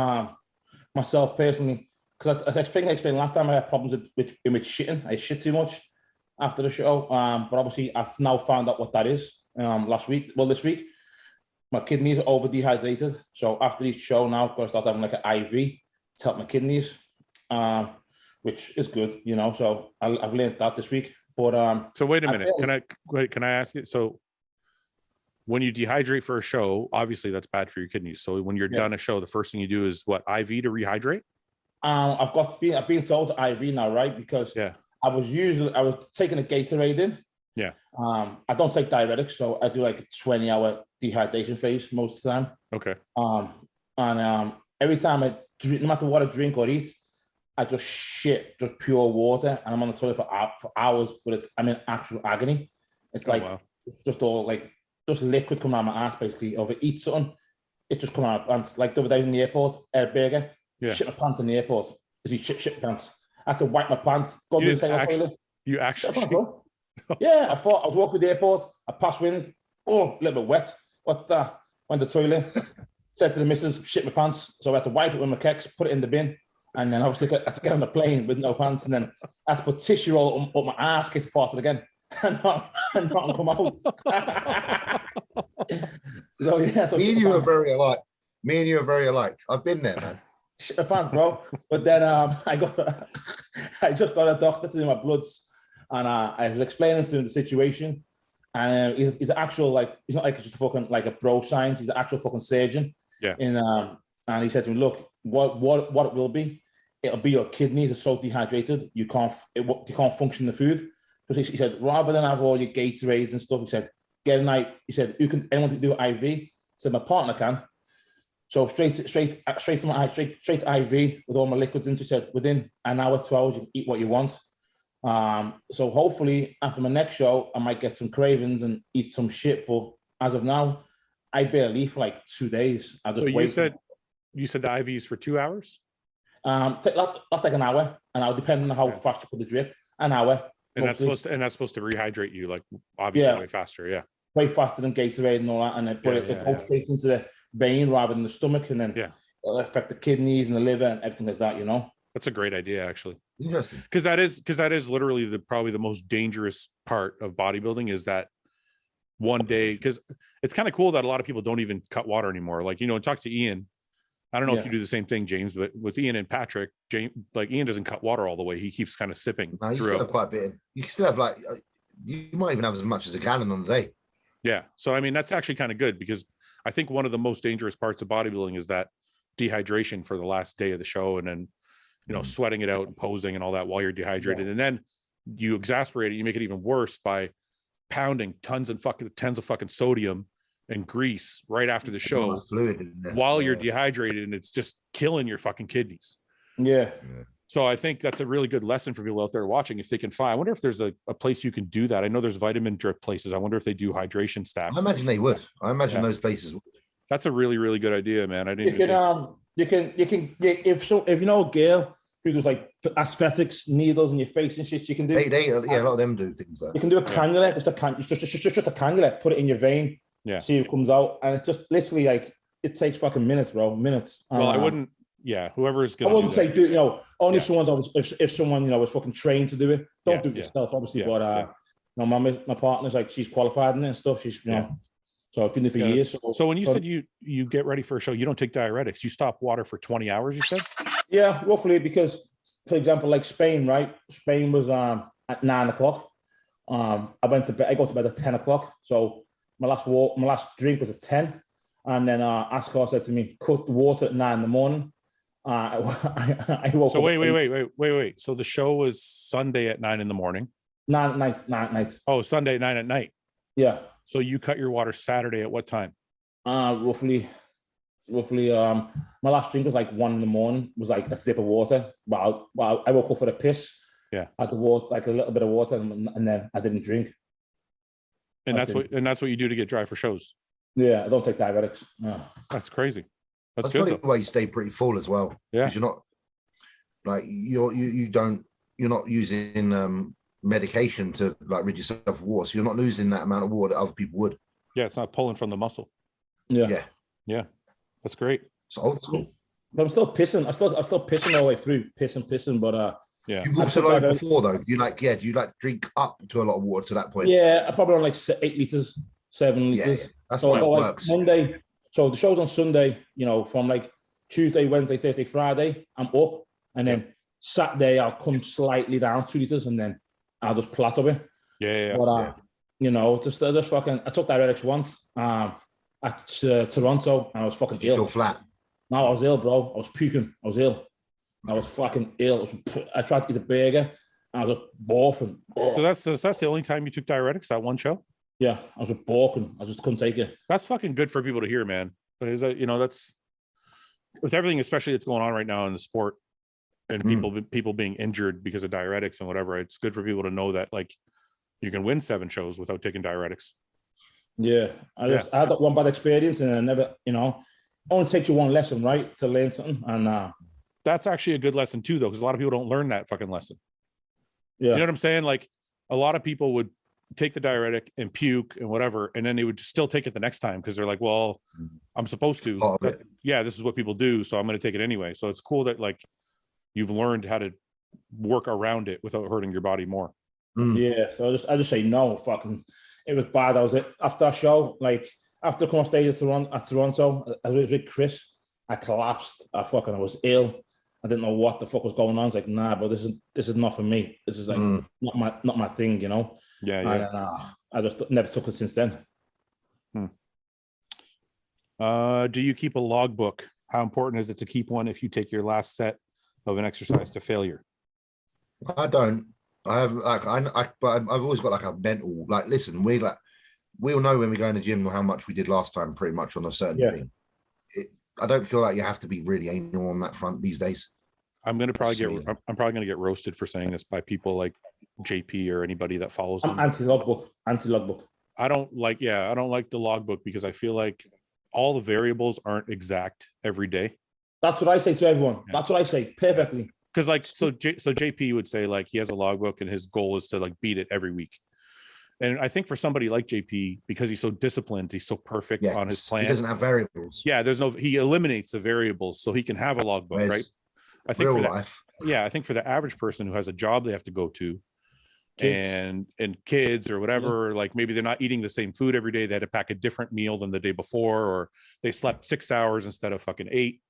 myself personally, because as I explained last time, I had problems with shitting. I shit too much after the show, but obviously I've now found out what that is. This week, my kidneys are over dehydrated. So after each show now, I've got to start having like an IV to help my kidneys, which is good, you know. So I've learned that this week. But so wait a minute. Can I ask you? So when you dehydrate for a show, obviously that's bad for your kidneys. So when you're done a show, the first thing you do is what, IV to rehydrate? I've been told to IV now, right? Because I was taking a Gatorade in. Yeah. I don't take diuretics, so I do like a 20-hour dehydration phase most of the time. Okay. Every time I drink, no matter what I drink or eat, I just shit, just pure water, and I'm on the toilet for hours, but I'm in actual agony. It's just all like just liquid coming out of my ass, basically. Or if I eat something, it just comes out of my pants. Like the other day in the airport, a burger, shit my pants in the airport. Shit pants. I had to wipe my pants, go to the toilet. You actually? Yeah, I thought I was walking to the airport, I passed wind, a little bit wet. What's that? Went to the toilet, said to the missus, shit my pants. So I had to wipe it with my kecks, put it in the bin. And then I had to get on the plane with no pants, and then I had to put tissue roll up my ass, in case I farted again, and not come out. So me and you are very alike. I've been there, man. Shit my pants, bro. But then I just got a doctor to do my bloods, and I was explaining to him the situation, and he's actual he's not like just a fucking like a bro science. He's an actual fucking surgeon. Yeah. And he said to me, look, what it will be. It'll be your kidneys are so dehydrated you can't function the food. Because he said rather than have all your Gatorades and stuff, he said get a night. He said anyone can do IV. He said my partner can. So straight to IV with all my liquids into. Said within an hour, 2 hours, you can eat what you want. So hopefully after my next show, I might get some cravings and eat some shit. But as of now, I barely eat for like 2 days. I just wait. You said the IVs for 2 hours? That's like an hour, depending on how fast you put the drip. An hour. And that's supposed to rehydrate you, like obviously way faster. Yeah. Way faster than Gatorade and all that. And it goes straight into the vein rather than the stomach, and then it'll affect the kidneys and the liver and everything like that, you know? That's a great idea, actually. Interesting. Because that is literally probably the most dangerous part of bodybuilding is that one day, because it's kind of cool that a lot of people don't even cut water anymore. Like, you know, talk to Ian. I don't know if you do the same thing, James, but with Ian and Patrick, Ian doesn't cut water all the way. He keeps kind of sipping. No, you still have quite a bit. You still have like, you might even have as much as a gallon on the day. Yeah. So, I mean, that's actually kind of good because I think one of the most dangerous parts of bodybuilding is that dehydration for the last day of the show. And then, you know, sweating it out and posing and all that while you're dehydrated. And then you exasperate it. You make it even worse by pounding tons of fucking sodium and grease right after the show while you're dehydrated, and it's just killing your fucking kidneys. Yeah. So I think that's a really good lesson for people out there watching. If they can find, I wonder if there's a place you can do that. I know there's vitamin drip places. I wonder if they do hydration stacks. I imagine they would. I imagine those places would. That's a really, really good idea, man. I didn't. You can if you know a girl who does like aesthetics, needles in your face and shit, you can do. A lot of them do things like. You can do a cannula, just a cannula, put it in your vein. Yeah. See what comes out, and it's just literally like it takes fucking minutes, bro. Minutes. Well, I wouldn't. Yeah, whoever's gonna. I wouldn't say do. You know, only someone's if someone you know is fucking trained to do it. Don't do it yourself, obviously. But you know, my partner's like she's qualified in it and stuff. She's you know, so I've been there for years. So when you said you get ready for a show, you don't take diuretics. You stop water for 20 hours. You said. Yeah, roughly, because for example, like Spain, right? Spain was at 9 o'clock. I went to bed. I go to bed at 10 o'clock. So. My last drink was at 10, and then Askar said to me, "Cut the water at 9 in the morning." I woke up. So wait. So the show was Sunday at 9 in the morning. Night. Oh, Sunday at 9 at night. Yeah. So you cut your water Saturday at what time? Roughly. My last drink was like 1 in the morning. Was like a sip of water. But I woke up for the piss. Yeah. I had the water, like a little bit of water, and then I didn't drink. And that's what you do to get dry for shows. Yeah, I don't take diuretics. No. That's crazy. That's good. That's the way you stay pretty full as well. Yeah, because you're not like you're not using medication to like rid yourself of water, so you're not losing that amount of water that other people would. Yeah, it's not pulling from the muscle. Yeah. That's great. It's old school. But I'm still pissing. I'm still pissing all the way through, pissing. But yeah. You walked alone before though. Do you drink up to a lot of water to that point? Yeah, I probably on like 8 liters, 7 liters. Yeah. That's why it works. Monday. So the show's on Sunday. You know, from like Tuesday, Wednesday, Thursday, Friday, I'm up, and then Saturday I'll come slightly down 2 liters, and then I'll just plateau it. Yeah. But you know, just fucking. I took diuretics once at Toronto, and I was fucking ill. Still flat. No, I was ill, bro. I was puking. I was ill. I was fucking ill. I tried to eat a burger, and I was barfing. So that's the only time you took diuretics, that one show? Yeah, I was barking. I just couldn't take it. That's fucking good for people to hear, man. But is that, you know, that's with everything, especially that's going on right now in the sport, and people being injured because of diuretics and whatever. It's good for people to know that like you can win 7 shows without taking diuretics. Yeah, I had that one bad experience, and I never, you know, only takes you one lesson, right, to learn something, and that's actually a good lesson too, though, because a lot of people don't learn that fucking lesson. Yeah, you know what I'm saying? Like a lot of people would take the diuretic and puke and whatever, and then they would still take it the next time because they're like, "Well, I'm supposed to." This is what people do, so I'm going to take it anyway. So it's cool that like you've learned how to work around it without hurting your body more. Yeah, so I just say no. Fucking, it was bad. I was after that show, like after coming off stage at Toronto, I was with Chris. I collapsed. I was ill. I didn't know what the fuck was going on. I was like, nah, but this is not for me. This is like not my thing, you know. Yeah. And, I just never took it since then. Do you keep a logbook? How important is it to keep one if you take your last set of an exercise to failure? I don't. I have but I've always got like a mental. Like, listen, we'll know when we go in the gym how much we did last time, pretty much on a certain thing. I don't feel like you have to be really anal on that front these days. I'm probably gonna get roasted for saying this by people like JP or anybody that follows him. Anti-logbook. I don't like the logbook because I feel like all the variables aren't exact every day. That's what I say to everyone. Yeah. That's what I say perfectly. Because like so JP would say like he has a logbook and his goal is to like beat it every week. And I think for somebody like JP, because he's so disciplined, he's so perfect on his plan. He doesn't have variables. Yeah, he eliminates the variables so he can have a logbook, right? I think real life. I think for the average person who has a job they have to go to, and kids or whatever, like maybe they're not eating the same food every day. They had to pack a different meal than the day before, or they slept 6 hours instead of fucking 8.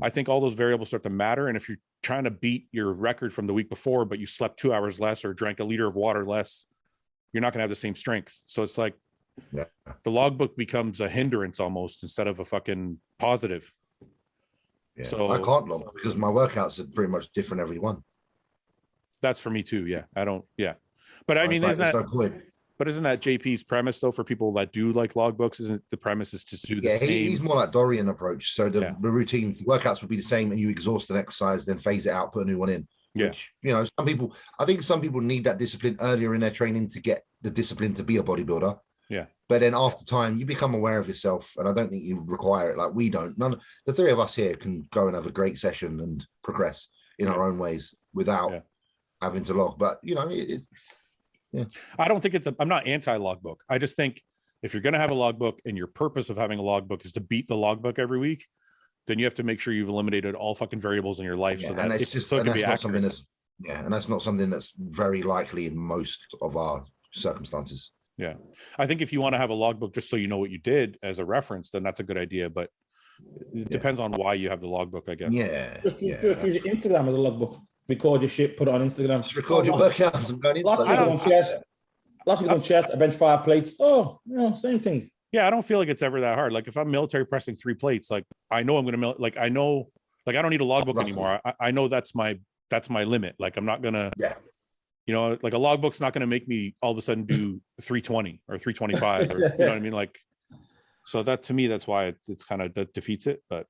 I think all those variables start to matter. And if you're trying to beat your record from the week before, but you slept 2 hours less or drank a liter of water less, you're not going to have the same strength. So it's like the logbook becomes a hindrance almost instead of a fucking positive. Yeah. So I can't log because my workouts are pretty much different every one. That's for me too. Yeah. I don't. Yeah. But I mean, there's no point. But isn't that JP's premise though for people that do like logbooks? Isn't the premise is to do the same? He's more like Dorian approach. So the routine, the workouts would be the same, and you exhaust an exercise, then phase it out, put a new one in. Yeah. Which, I think some people need that discipline earlier in their training to get the discipline to be a bodybuilder. Yeah. But then after time, you become aware of yourself, and I don't think you require it. Like we don't. The three of us here can go and have a great session and progress in our own ways without having to log. But I don't think I'm not anti-logbook. I just think if you're going to have a logbook and your purpose of having a logbook is to beat the logbook every week, then you have to make sure you've eliminated all fucking variables in your life so that and it's just, and that's not something that's and that's not something that's very likely in most of our circumstances. Yeah. I think if you want to have a logbook just so you know what you did as a reference, then that's a good idea. But it depends on why you have the logbook, I guess. Just use Instagram as a logbook. Record your shit, put it on Instagram. Just record your workouts and go into Lots of people on chest, I bench 5 plates. Oh, same thing. Yeah, I don't feel like it's ever that hard. Like if I'm military pressing 3 plates, like I know I'm gonna I don't need a logbook anymore. I know that's my limit. Like I'm not gonna like a logbook's not gonna make me all of a sudden do 320 or 325 or you know what I mean? Like so that to me that's why it's kind of that defeats it. But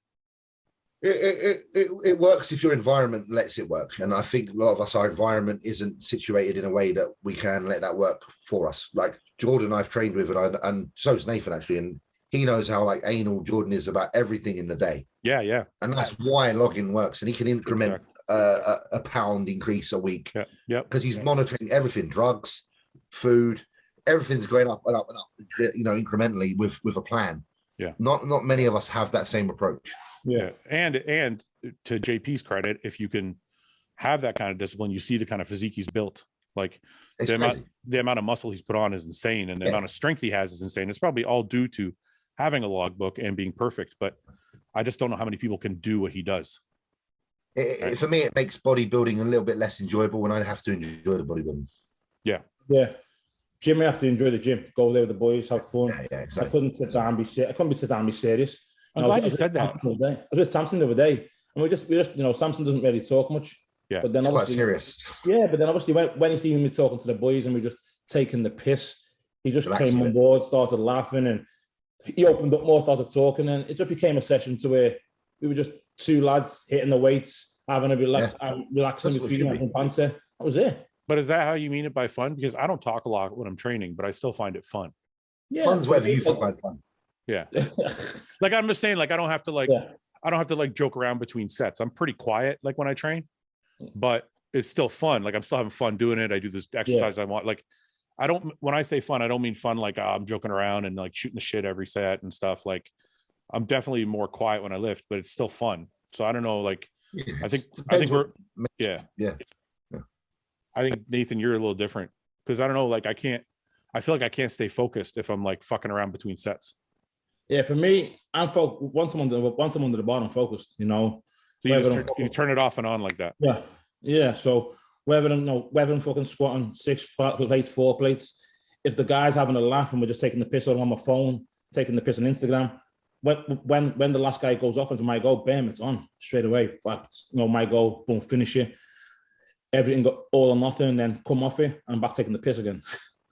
it works if your environment lets it work, and I think a lot of us, our environment isn't situated in a way that we can let that work for us. Like Jordan, I've trained with, and so is Nathan actually, and he knows how like anal Jordan is about everything in the day. Yeah, and that's why logging works, and he can increment a pound increase a week. Yeah, because he's monitoring everything, drugs, food, everything's going up and up and up, incrementally with a plan. Yeah, not many of us have that same approach. Yeah. And to JP's credit, if you can have that kind of discipline, you see the kind of physique he's built. Like the amount of muscle he's put on is insane, and the amount of strength he has is insane. It's probably all due to having a logbook and being perfect, but I just don't know how many people can do what he does. For me, it makes bodybuilding a little bit less enjoyable when I have to enjoy the bodybuilding. Yeah. Jim, I have to enjoy the gym. Go there with the boys, have fun. Yeah, exactly. I couldn't sit down and be serious. I'm glad you said that. I was with Samson the other day, and we just Samson doesn't really talk much. Yeah, but then quite serious. Yeah, but then obviously when he seen me talking to the boys and we just taking the piss, he just came on board, started laughing, and he opened up more, started talking, and it just became a session to where we were just 2 lads hitting the weights, having a relaxing between banter. That was it. But is that how you mean it by fun? Because I don't talk a lot when I'm training, but I still find it fun. Yeah, fun's whatever you find fun. Yeah. Like I'm just saying, like I don't have to joke around between sets. I'm pretty quiet like when I train, but it's still fun. Like I'm still having fun doing it. I do this exercise I want. Like when I say fun, I don't mean fun like I'm joking around and like shooting the shit every set and stuff. Like I'm definitely more quiet when I lift, but it's still fun. So I don't know, like I think we're I think Nathan, you're a little different because I don't know, like I feel like I can't stay focused if I'm like fucking around between sets. Yeah, for me, I'm focused. Once I'm under the bar, I'm focused. So you turn it off and on like that. Yeah. So whether I'm fucking squatting 6 plates, 4 plates, if the guy's having a laugh and we're just taking the piss out on my phone, taking the piss on Instagram, when the last guy goes off into my goal, bam, it's on straight away. My goal, boom, finish it. Everything got all or nothing, and then come off it, and I'm back taking the piss again.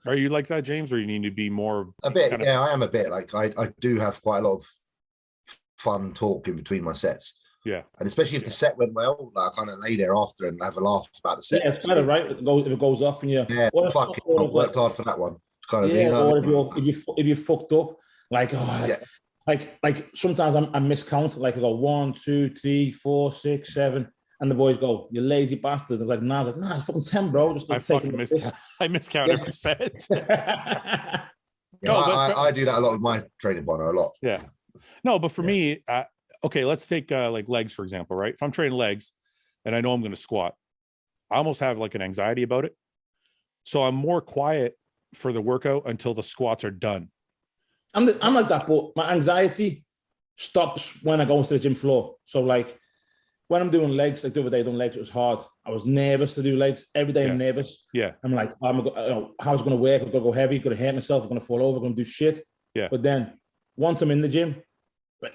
Are you like that, James, or you need to be more? A bit, I am a bit. Like I do have quite a lot of fun talk in between my sets. Yeah. And especially if the set went well, like I kind of lay there after and have a laugh about the set. Yeah, it's better, right? If it goes off and worked hard for that one. Kind of, yeah, or if you fucked up, like, like sometimes I miscount, like I go 1, 2, 3, 4, 6, 7, and the boys go, "You lazy bastard." I'm like, nah, it's fucking 10, bro. Just I miscount every set. I do that a lot with my training partner, a lot. Yeah. No, but for me, okay, let's take like legs, for example, right? If I'm training legs and I know I'm going to squat, I almost have like an anxiety about it. So I'm more quiet for the workout until the squats are done. I'm like that, but my anxiety stops when I go into the gym floor. So like when I'm doing legs, like the other day doing legs, it was hard. I was nervous to do legs. Every day I'm nervous. Yeah. I'm like, how's it going to work? I'm going to go heavy, going to hurt myself, I'm going to fall over, I'm going to do shit. Yeah. But then once I'm in the gym,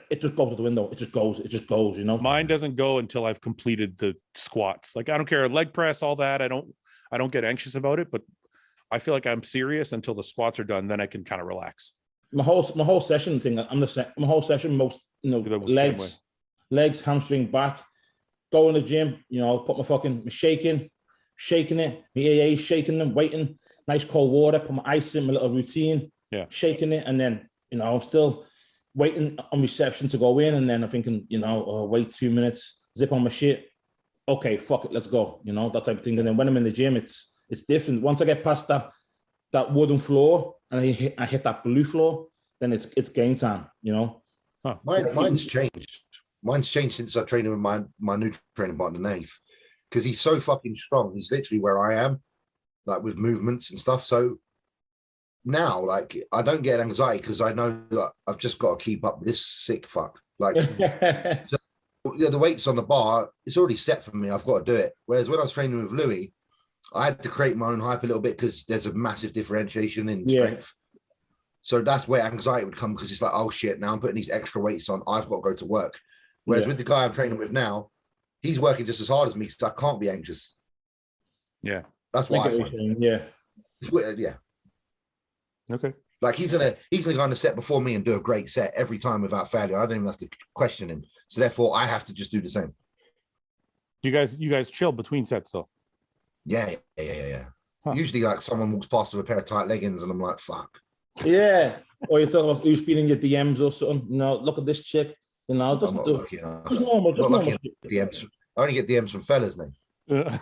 it just goes to the window. It just goes, you know? Mine doesn't go until I've completed the squats. Like I don't care, leg press, all that. I don't get anxious about it, but I feel like I'm serious until the squats are done. Then I can kind of relax. My whole session thing, I'm the same. My whole session, most, legs, hamstring, back, go in the gym, put my shaking it, my AA, shaking them, waiting, nice cold water, put my ice in, my little routine, shaking it. And then, I'm still waiting on reception to go in. And then I'm thinking, wait 2 minutes, zip on my shit. Okay, fuck it, let's go. That type of thing. And then when I'm in the gym, it's different. Once I get past that wooden floor and I hit that blue floor, then it's game time, Huh. Mine's changed. Mine's changed since I trained with my new training partner, Nave, because he's so fucking strong. He's literally where I am, like with movements and stuff. So now, like, I don't get anxiety because I know that I've just got to keep up with this sick fuck. Like, so, the weights on the bar, it's already set for me. I've got to do it. Whereas when I was training with Louis, I had to create my own hype a little bit because there's a massive differentiation in strength. So that's where anxiety would come, because it's like, oh shit, now I'm putting these extra weights on. I've got to go to work. Whereas with the guy I'm training with now, he's working just as hard as me, so I can't be anxious. Yeah. That's why I find. Yeah. Okay. Like he's gonna go on the set before me and do a great set every time without failure. I don't even have to question him. So therefore I have to just do the same. You guys chill between sets though? Yeah. Huh. Usually like someone walks past with a pair of tight leggings and I'm like, fuck. Yeah. Or you're talking about who's been in your DMs or something. Look at this chick. Doesn't do it. Just normal. DMs. I only get DMs from fellas now.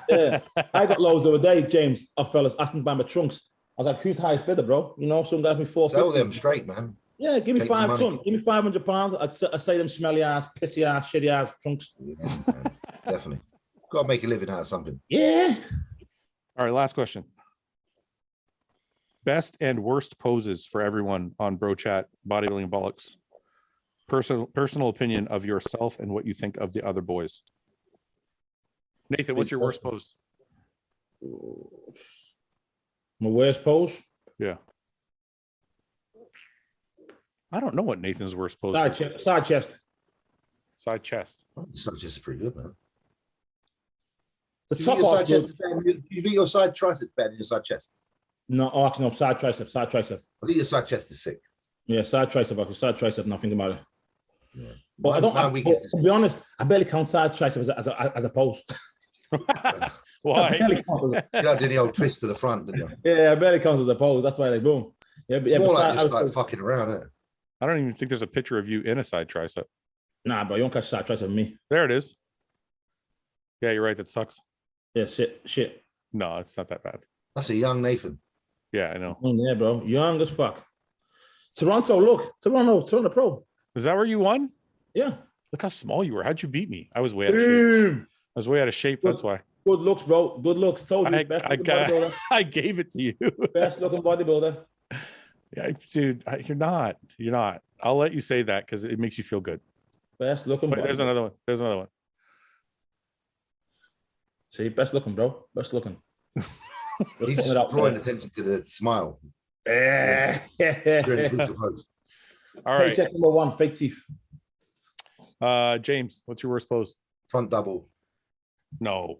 Yeah. I got loads the other day, James, of fellas asking to buy my trunks. I was like, who's the highest bidder, bro? Some guys me 450. Tell them straight, man. Yeah, give me £5 ton. Give me £500. I say them smelly ass, pissy ass, shitty ass trunks. Yeah, definitely. Got to make a living out of something. Yeah. All right, last question. Best and worst poses for everyone on Bro Chat, Bodybuilding and Bollocks. Personal opinion of yourself and what you think of the other boys. Nathan, what's your worst pose? My worst pose? Yeah. I don't know what Nathan's worst pose is. Side chest. Side chest. Side chest is pretty good, man. The top off. Do you think your side tricep better than your side chest? No, side tricep. I think your side chest is sick. Yeah, side tricep. Side tricep, nothing about it. Yeah. But to be honest, I barely count side tricep as a pose. Why? You don't do the old twist to the front, did you? Yeah, I barely count as a pose. That's why they boom. It's more like just like fucking around, isn't it? I don't even think there's a picture of you in a side tricep. Nah, bro, you don't catch side tricep with me. There it is. Yeah, you're right. That sucks. Yeah, shit. No, it's not that bad. That's a young Nathan. Yeah, I know. Yeah, bro. Young as fuck. Toronto Pro. Is that where you won? Yeah. Look how small you were. How'd you beat me? I was way out of shape. I was way out of shape. That's why. Good looks, bro. Good looks. Told you. Bodybuilder. I gave it to you. Best looking bodybuilder. Yeah, dude, you're not. You're not. I'll let you say that because it makes you feel good. Best looking. Wait, there's another one. See, best looking, bro. Best looking. He's drawing attention to the smile. Yeah. All right. Check number 1, fake teeth. James, what's your worst pose? Front double. No.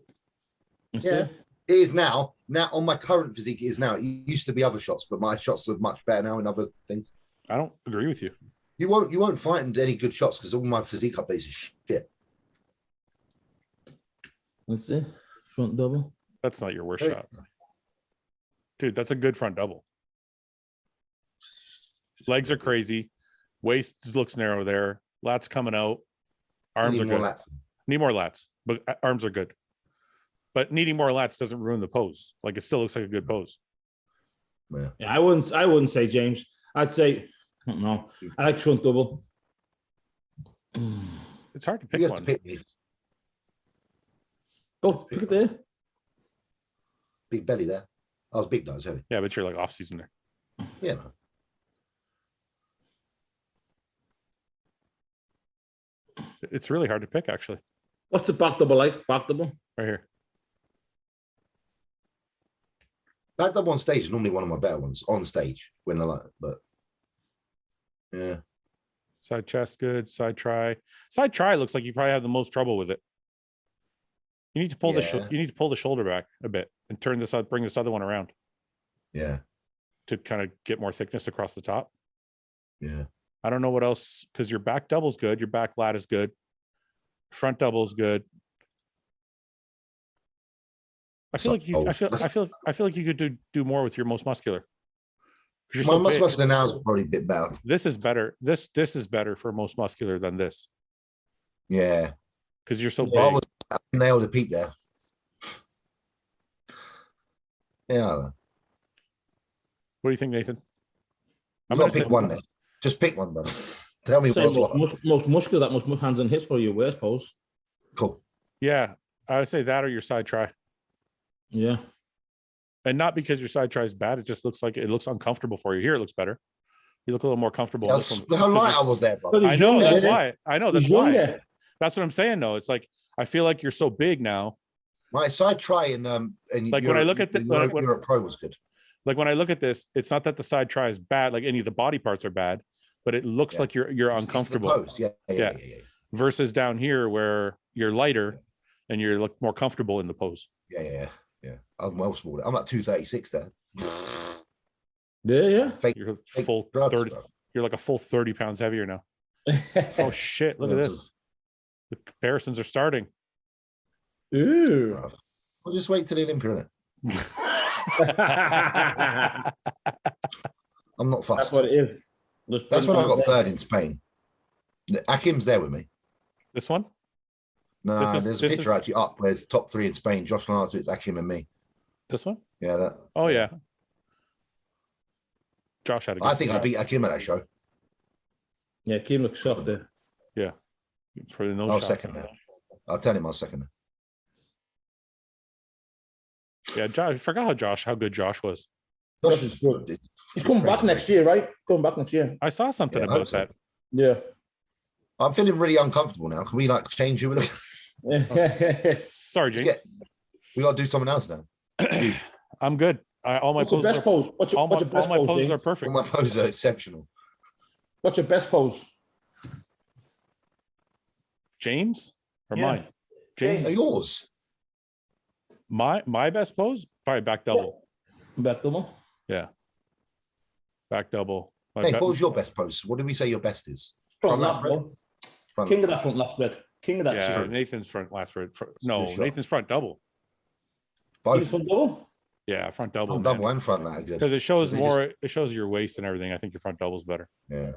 Yeah. It is now. Now on my current physique, it is now. It used to be other shots, but my shots are much better now in other things. I don't agree with you. You won't find any good shots because all my physique updates are shit. Let's see. Front double. That's not your worst shot. Dude, that's a good front double. Legs are crazy. Waist looks narrow there. Lats coming out. Arms are good. Need more lats, but arms are good. But needing more lats doesn't ruin the pose. Like, it still looks like a good pose. Yeah, I wouldn't say, James. I'd say, I don't know. I like front double. It's hard to pick one. Pick it there. Big belly there. I was big nose, heavy. Yeah, but you're like off season there. Yeah, man. It's really hard to pick, actually. What's the back double like? Back double? Right here. Back double on stage is normally one of my better ones on stage when I like it, but yeah. Side chest, good. Side try. Side try looks like you probably have the most trouble with it. You need to pull the shoulder back a bit and turn this out, bring this other one around. Yeah. To kind of get more thickness across the top. Yeah. I don't know what else, because your back double's good, your back lat is good, front double is good. I feel like you could do more with your most muscular. My most muscular now is probably a bit better. This is better. This is better for most muscular than this. Yeah. Because you're so big. I nailed a peak there. Yeah. What do you think, Nathan? I'm going to pick one then. Just pick one, bro. Tell me what's what. Most muscular, that most hands and hips for your worst pose. Cool. Yeah, I would say that or your side try. Yeah. And not because your side try is bad. It just looks like it looks uncomfortable for you. Here, it looks better. You look a little more comfortable. How light I was there, bro. I know, that's why. I know, that's why. That's what I'm saying, though. It's like, I feel like you're so big now. My side try and like when I look at the Europe Pro was good. Like when I look at this, it's not that the side try is bad, like any of the body parts are bad, but it looks like you're uncomfortable. Yeah. Versus down here where you're lighter and you're look more comfortable in the pose. Yeah. I'm well smaller. I'm like 236 there. Yeah. You're full 30. You're like a full 30 pounds heavier now. Oh shit! Look at this. The comparisons are starting. Ooh. We'll just wait till the Olympia, innit? I'm not fussed. That's what it is. That's when I got third in Spain. Akim's there with me. This one? No, there's a picture actually up where it's top 3 in Spain. Josh Leonardo, it's Akim and me. This one? Yeah. Yeah. Josh had a good I think I beat Akim at that show. Yeah, Akim looks soft there. Yeah. For the I was second there. I'll tell him I was second there. Yeah, Josh. I forgot how good Josh was. Josh is good. He's coming back next year, right? Coming back next year. I saw something about that. Yeah. I'm feeling really uncomfortable now. Can we like change you? Sorry, James. We got to do something else now. I'm good. All my poses are perfect. All my poses are exceptional. What's your best pose? James or mine? James. Yours. My best pose? Probably back double. Back double? Yeah. Back double. Hey, what was your best pose? What did we say your best is? Front last spread. King of that front last spread. King of that. Yeah, Nathan's front last spread. No, Nathan's front double. Both. Front double? Yeah, front double. Front double and front lat. Because it shows more. It shows your waist and everything. I think your front double is better. Yeah.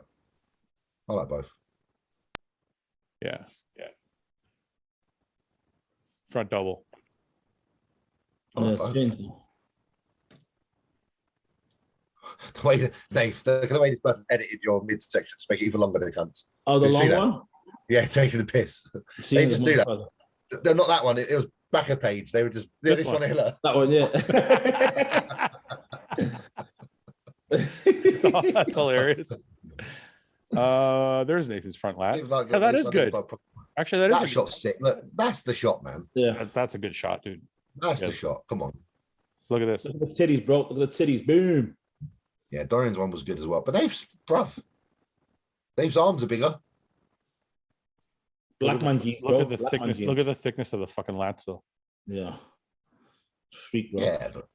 I like both. Yeah. Front double. The way the way this person's edited your midsection to make it even longer than it comes. Oh, the long one? Yeah, taking the piss. They just do that. No, not that one. It was back a page. They were just this one here. That one, yeah. That's hilarious. There's Nathan's front lat. That is good. Actually, that shot's sick. Look, that's the shot, man. Yeah, that's a good shot, dude. That's the shot. Come on. Look at this. Look at the titties, bro. Look at the titties. Boom. Yeah, Dorian's one was good as well. But Dave's arms are bigger. Black man jeans, bro. Look at the thickness. Look at the thickness of the fucking lats, though. Yeah. Freak, bro. Yeah, but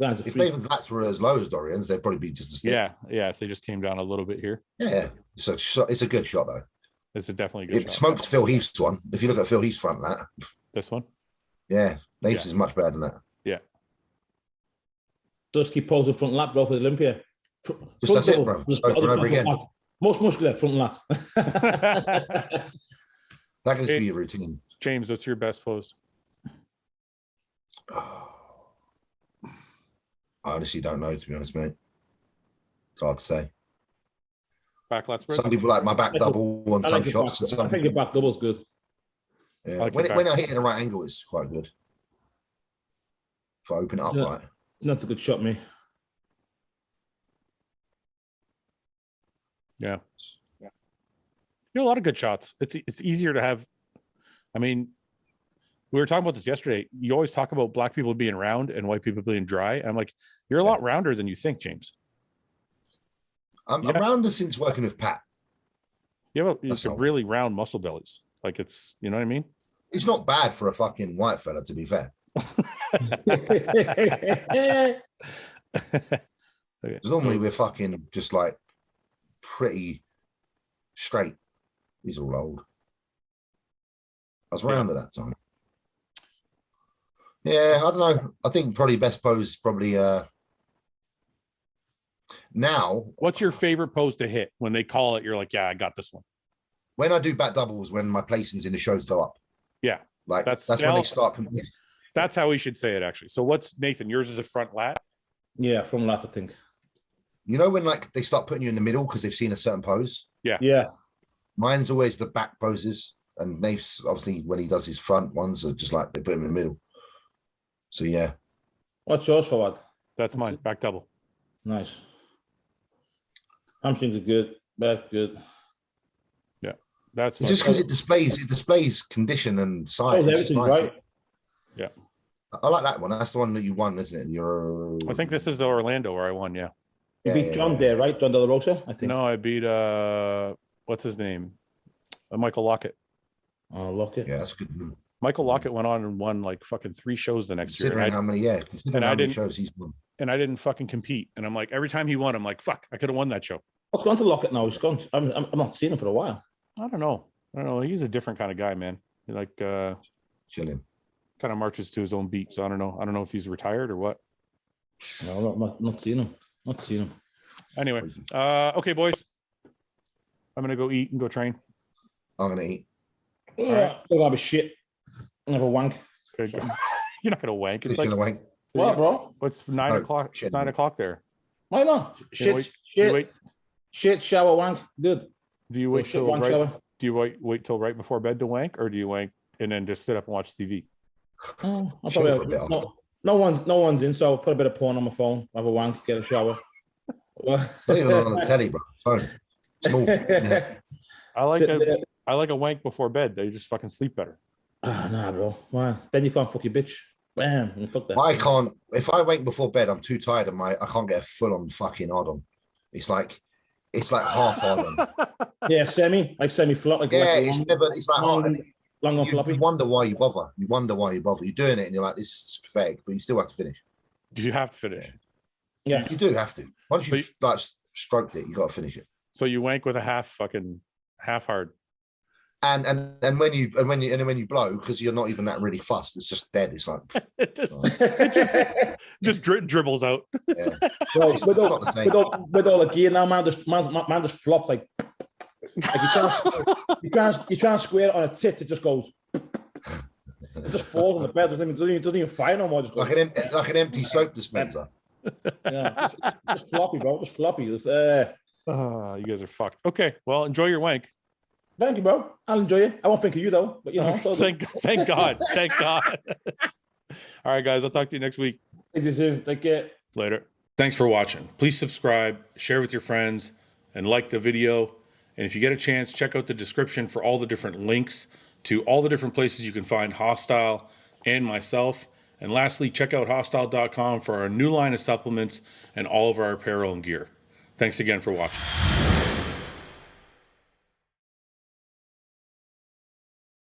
If Nathan's lats were as low as Dorian's, they'd probably be just a stick. Yeah. If they just came down a little bit here. Yeah. It's a good shot though. It's a definitely good shot. It smokes Phil Heath's one. If you look at Phil Heath's front lat. This one? Yeah. Nathan's is much better than that. Yeah. Just keep posing front lat, bro, for the Olympia. That's it, bro. Over again. Most muscular front lat. That can just be your routine. James, what's your best pose? I honestly don't know, to be honest, mate. It's hard to say. Back lat spread? Some people like my back double one time shots. I think your back double's good. Yeah. When I hit in the right angle, it's quite good. If I open it up right. That's a good shot, me. Yeah. A lot of good shots. It's easier to have. I mean, we were talking about this yesterday. You always talk about black people being round and white people being dry. I'm like, you're a lot rounder than you think, James. I'm rounder since working with Pat. Yeah, it's a really round muscle bellies. Like it's, you know what I mean? It's not bad for a fucking white fella, to be fair. Normally we're fucking just like pretty straight. These are all old. I was round at that time. Yeah, I don't know. I think probably best pose probably now. What's your favorite pose to hit when they call it? You're like, yeah, I got this one. When I do back doubles, when my placings in the shows go up. Yeah, like that's when they start. That's how we should say it, actually. So what's Nathan? Yours is a front lat. Yeah, front lat, I think. You know when like they start putting you in the middle because they've seen a certain pose. Yeah. Mine's always the back poses, and Nate's obviously when he does his front ones are just like they put him in the middle. So yeah. What's yours, Fouad? That's mine. Back double. Nice. Hamstrings are good. Back good. Yeah, that's just because it displays condition and size. Everything nice. Right. Yeah. I like that one. That's the one that you won, isn't it? I think this is the Orlando where I won. Yeah. You beat John there, right? John De La Rosa, I think. No, I beat what's his name? Michael Lockett. Oh, Lockett. Yeah, that's good. Michael Lockett went on and won like fucking 3 shows the next year. How many? Yeah, considering how many shows he's won. And I didn't fucking compete. And I'm like, every time he won, I'm like, fuck, I could have won that show. What's gone to Lockett now? He's gone. I'm not seeing him for a while. I don't know. He's a different kind of guy, man. He like chilling. Kind of marches to his own beat. So I don't know if he's retired or what. No, not seeing him. Not seeing him. Anyway, okay, boys. I'm gonna go eat and go train. I'm gonna eat. Right. I'm gonna have a shit. Have a wank. Okay, you're not gonna wank. It's like wank. What, bro? It's 9 o'clock. It's 9 o'clock there. Why not? Shit, shower, wank. Good. Do you wait till right? Shower. Do you wait till right before bed to wank, or do you wank and then just sit up and watch TV? I'll probably no one's in, so I'll put a bit of porn on my phone, have a wank, get a shower. Not even on the telly, bro. Phone. Small. Yeah. I like a wank before bed. They just fucking sleep better. Nah, bro. Why? Then you can't fuck your bitch. Bam. Fuck that. I can't. If I wank before bed, I'm too tired and I can't get a full on fucking hard on. It's like half hard on. Yeah, semi flop. Like, it's like hard. Long on floppy. You wonder why you bother. You're doing it and you're like, this is pathetic, but you still have to finish. You have to finish. Yeah. You do have to. Once you like stroked it, you got to finish it. So you wank with a half hard. And when you blow, because you're not even that really fussed, it's just dead. It's like it just dribbles out. Yeah. Well, with all the gear now, man just flops like you try and square it on a tit, it just goes. It just falls on the bed. Doesn't even fire no more. Just like an empty soap dispenser. Yeah, just floppy, bro. Just floppy. You guys are fucked. Okay, well, enjoy your wank. Thank you, bro. I'll enjoy it. I won't think of you though, but you know. Thank God. Thank God. All right, guys. I'll talk to you next week. See you soon. Take care. Later. Thanks for watching. Please subscribe, share with your friends, and like the video. And if you get a chance, check out the description for all the different links to all the different places you can find Hostile and myself. And lastly, check out hostile.com for our new line of supplements and all of our apparel and gear. Thanks again for watching.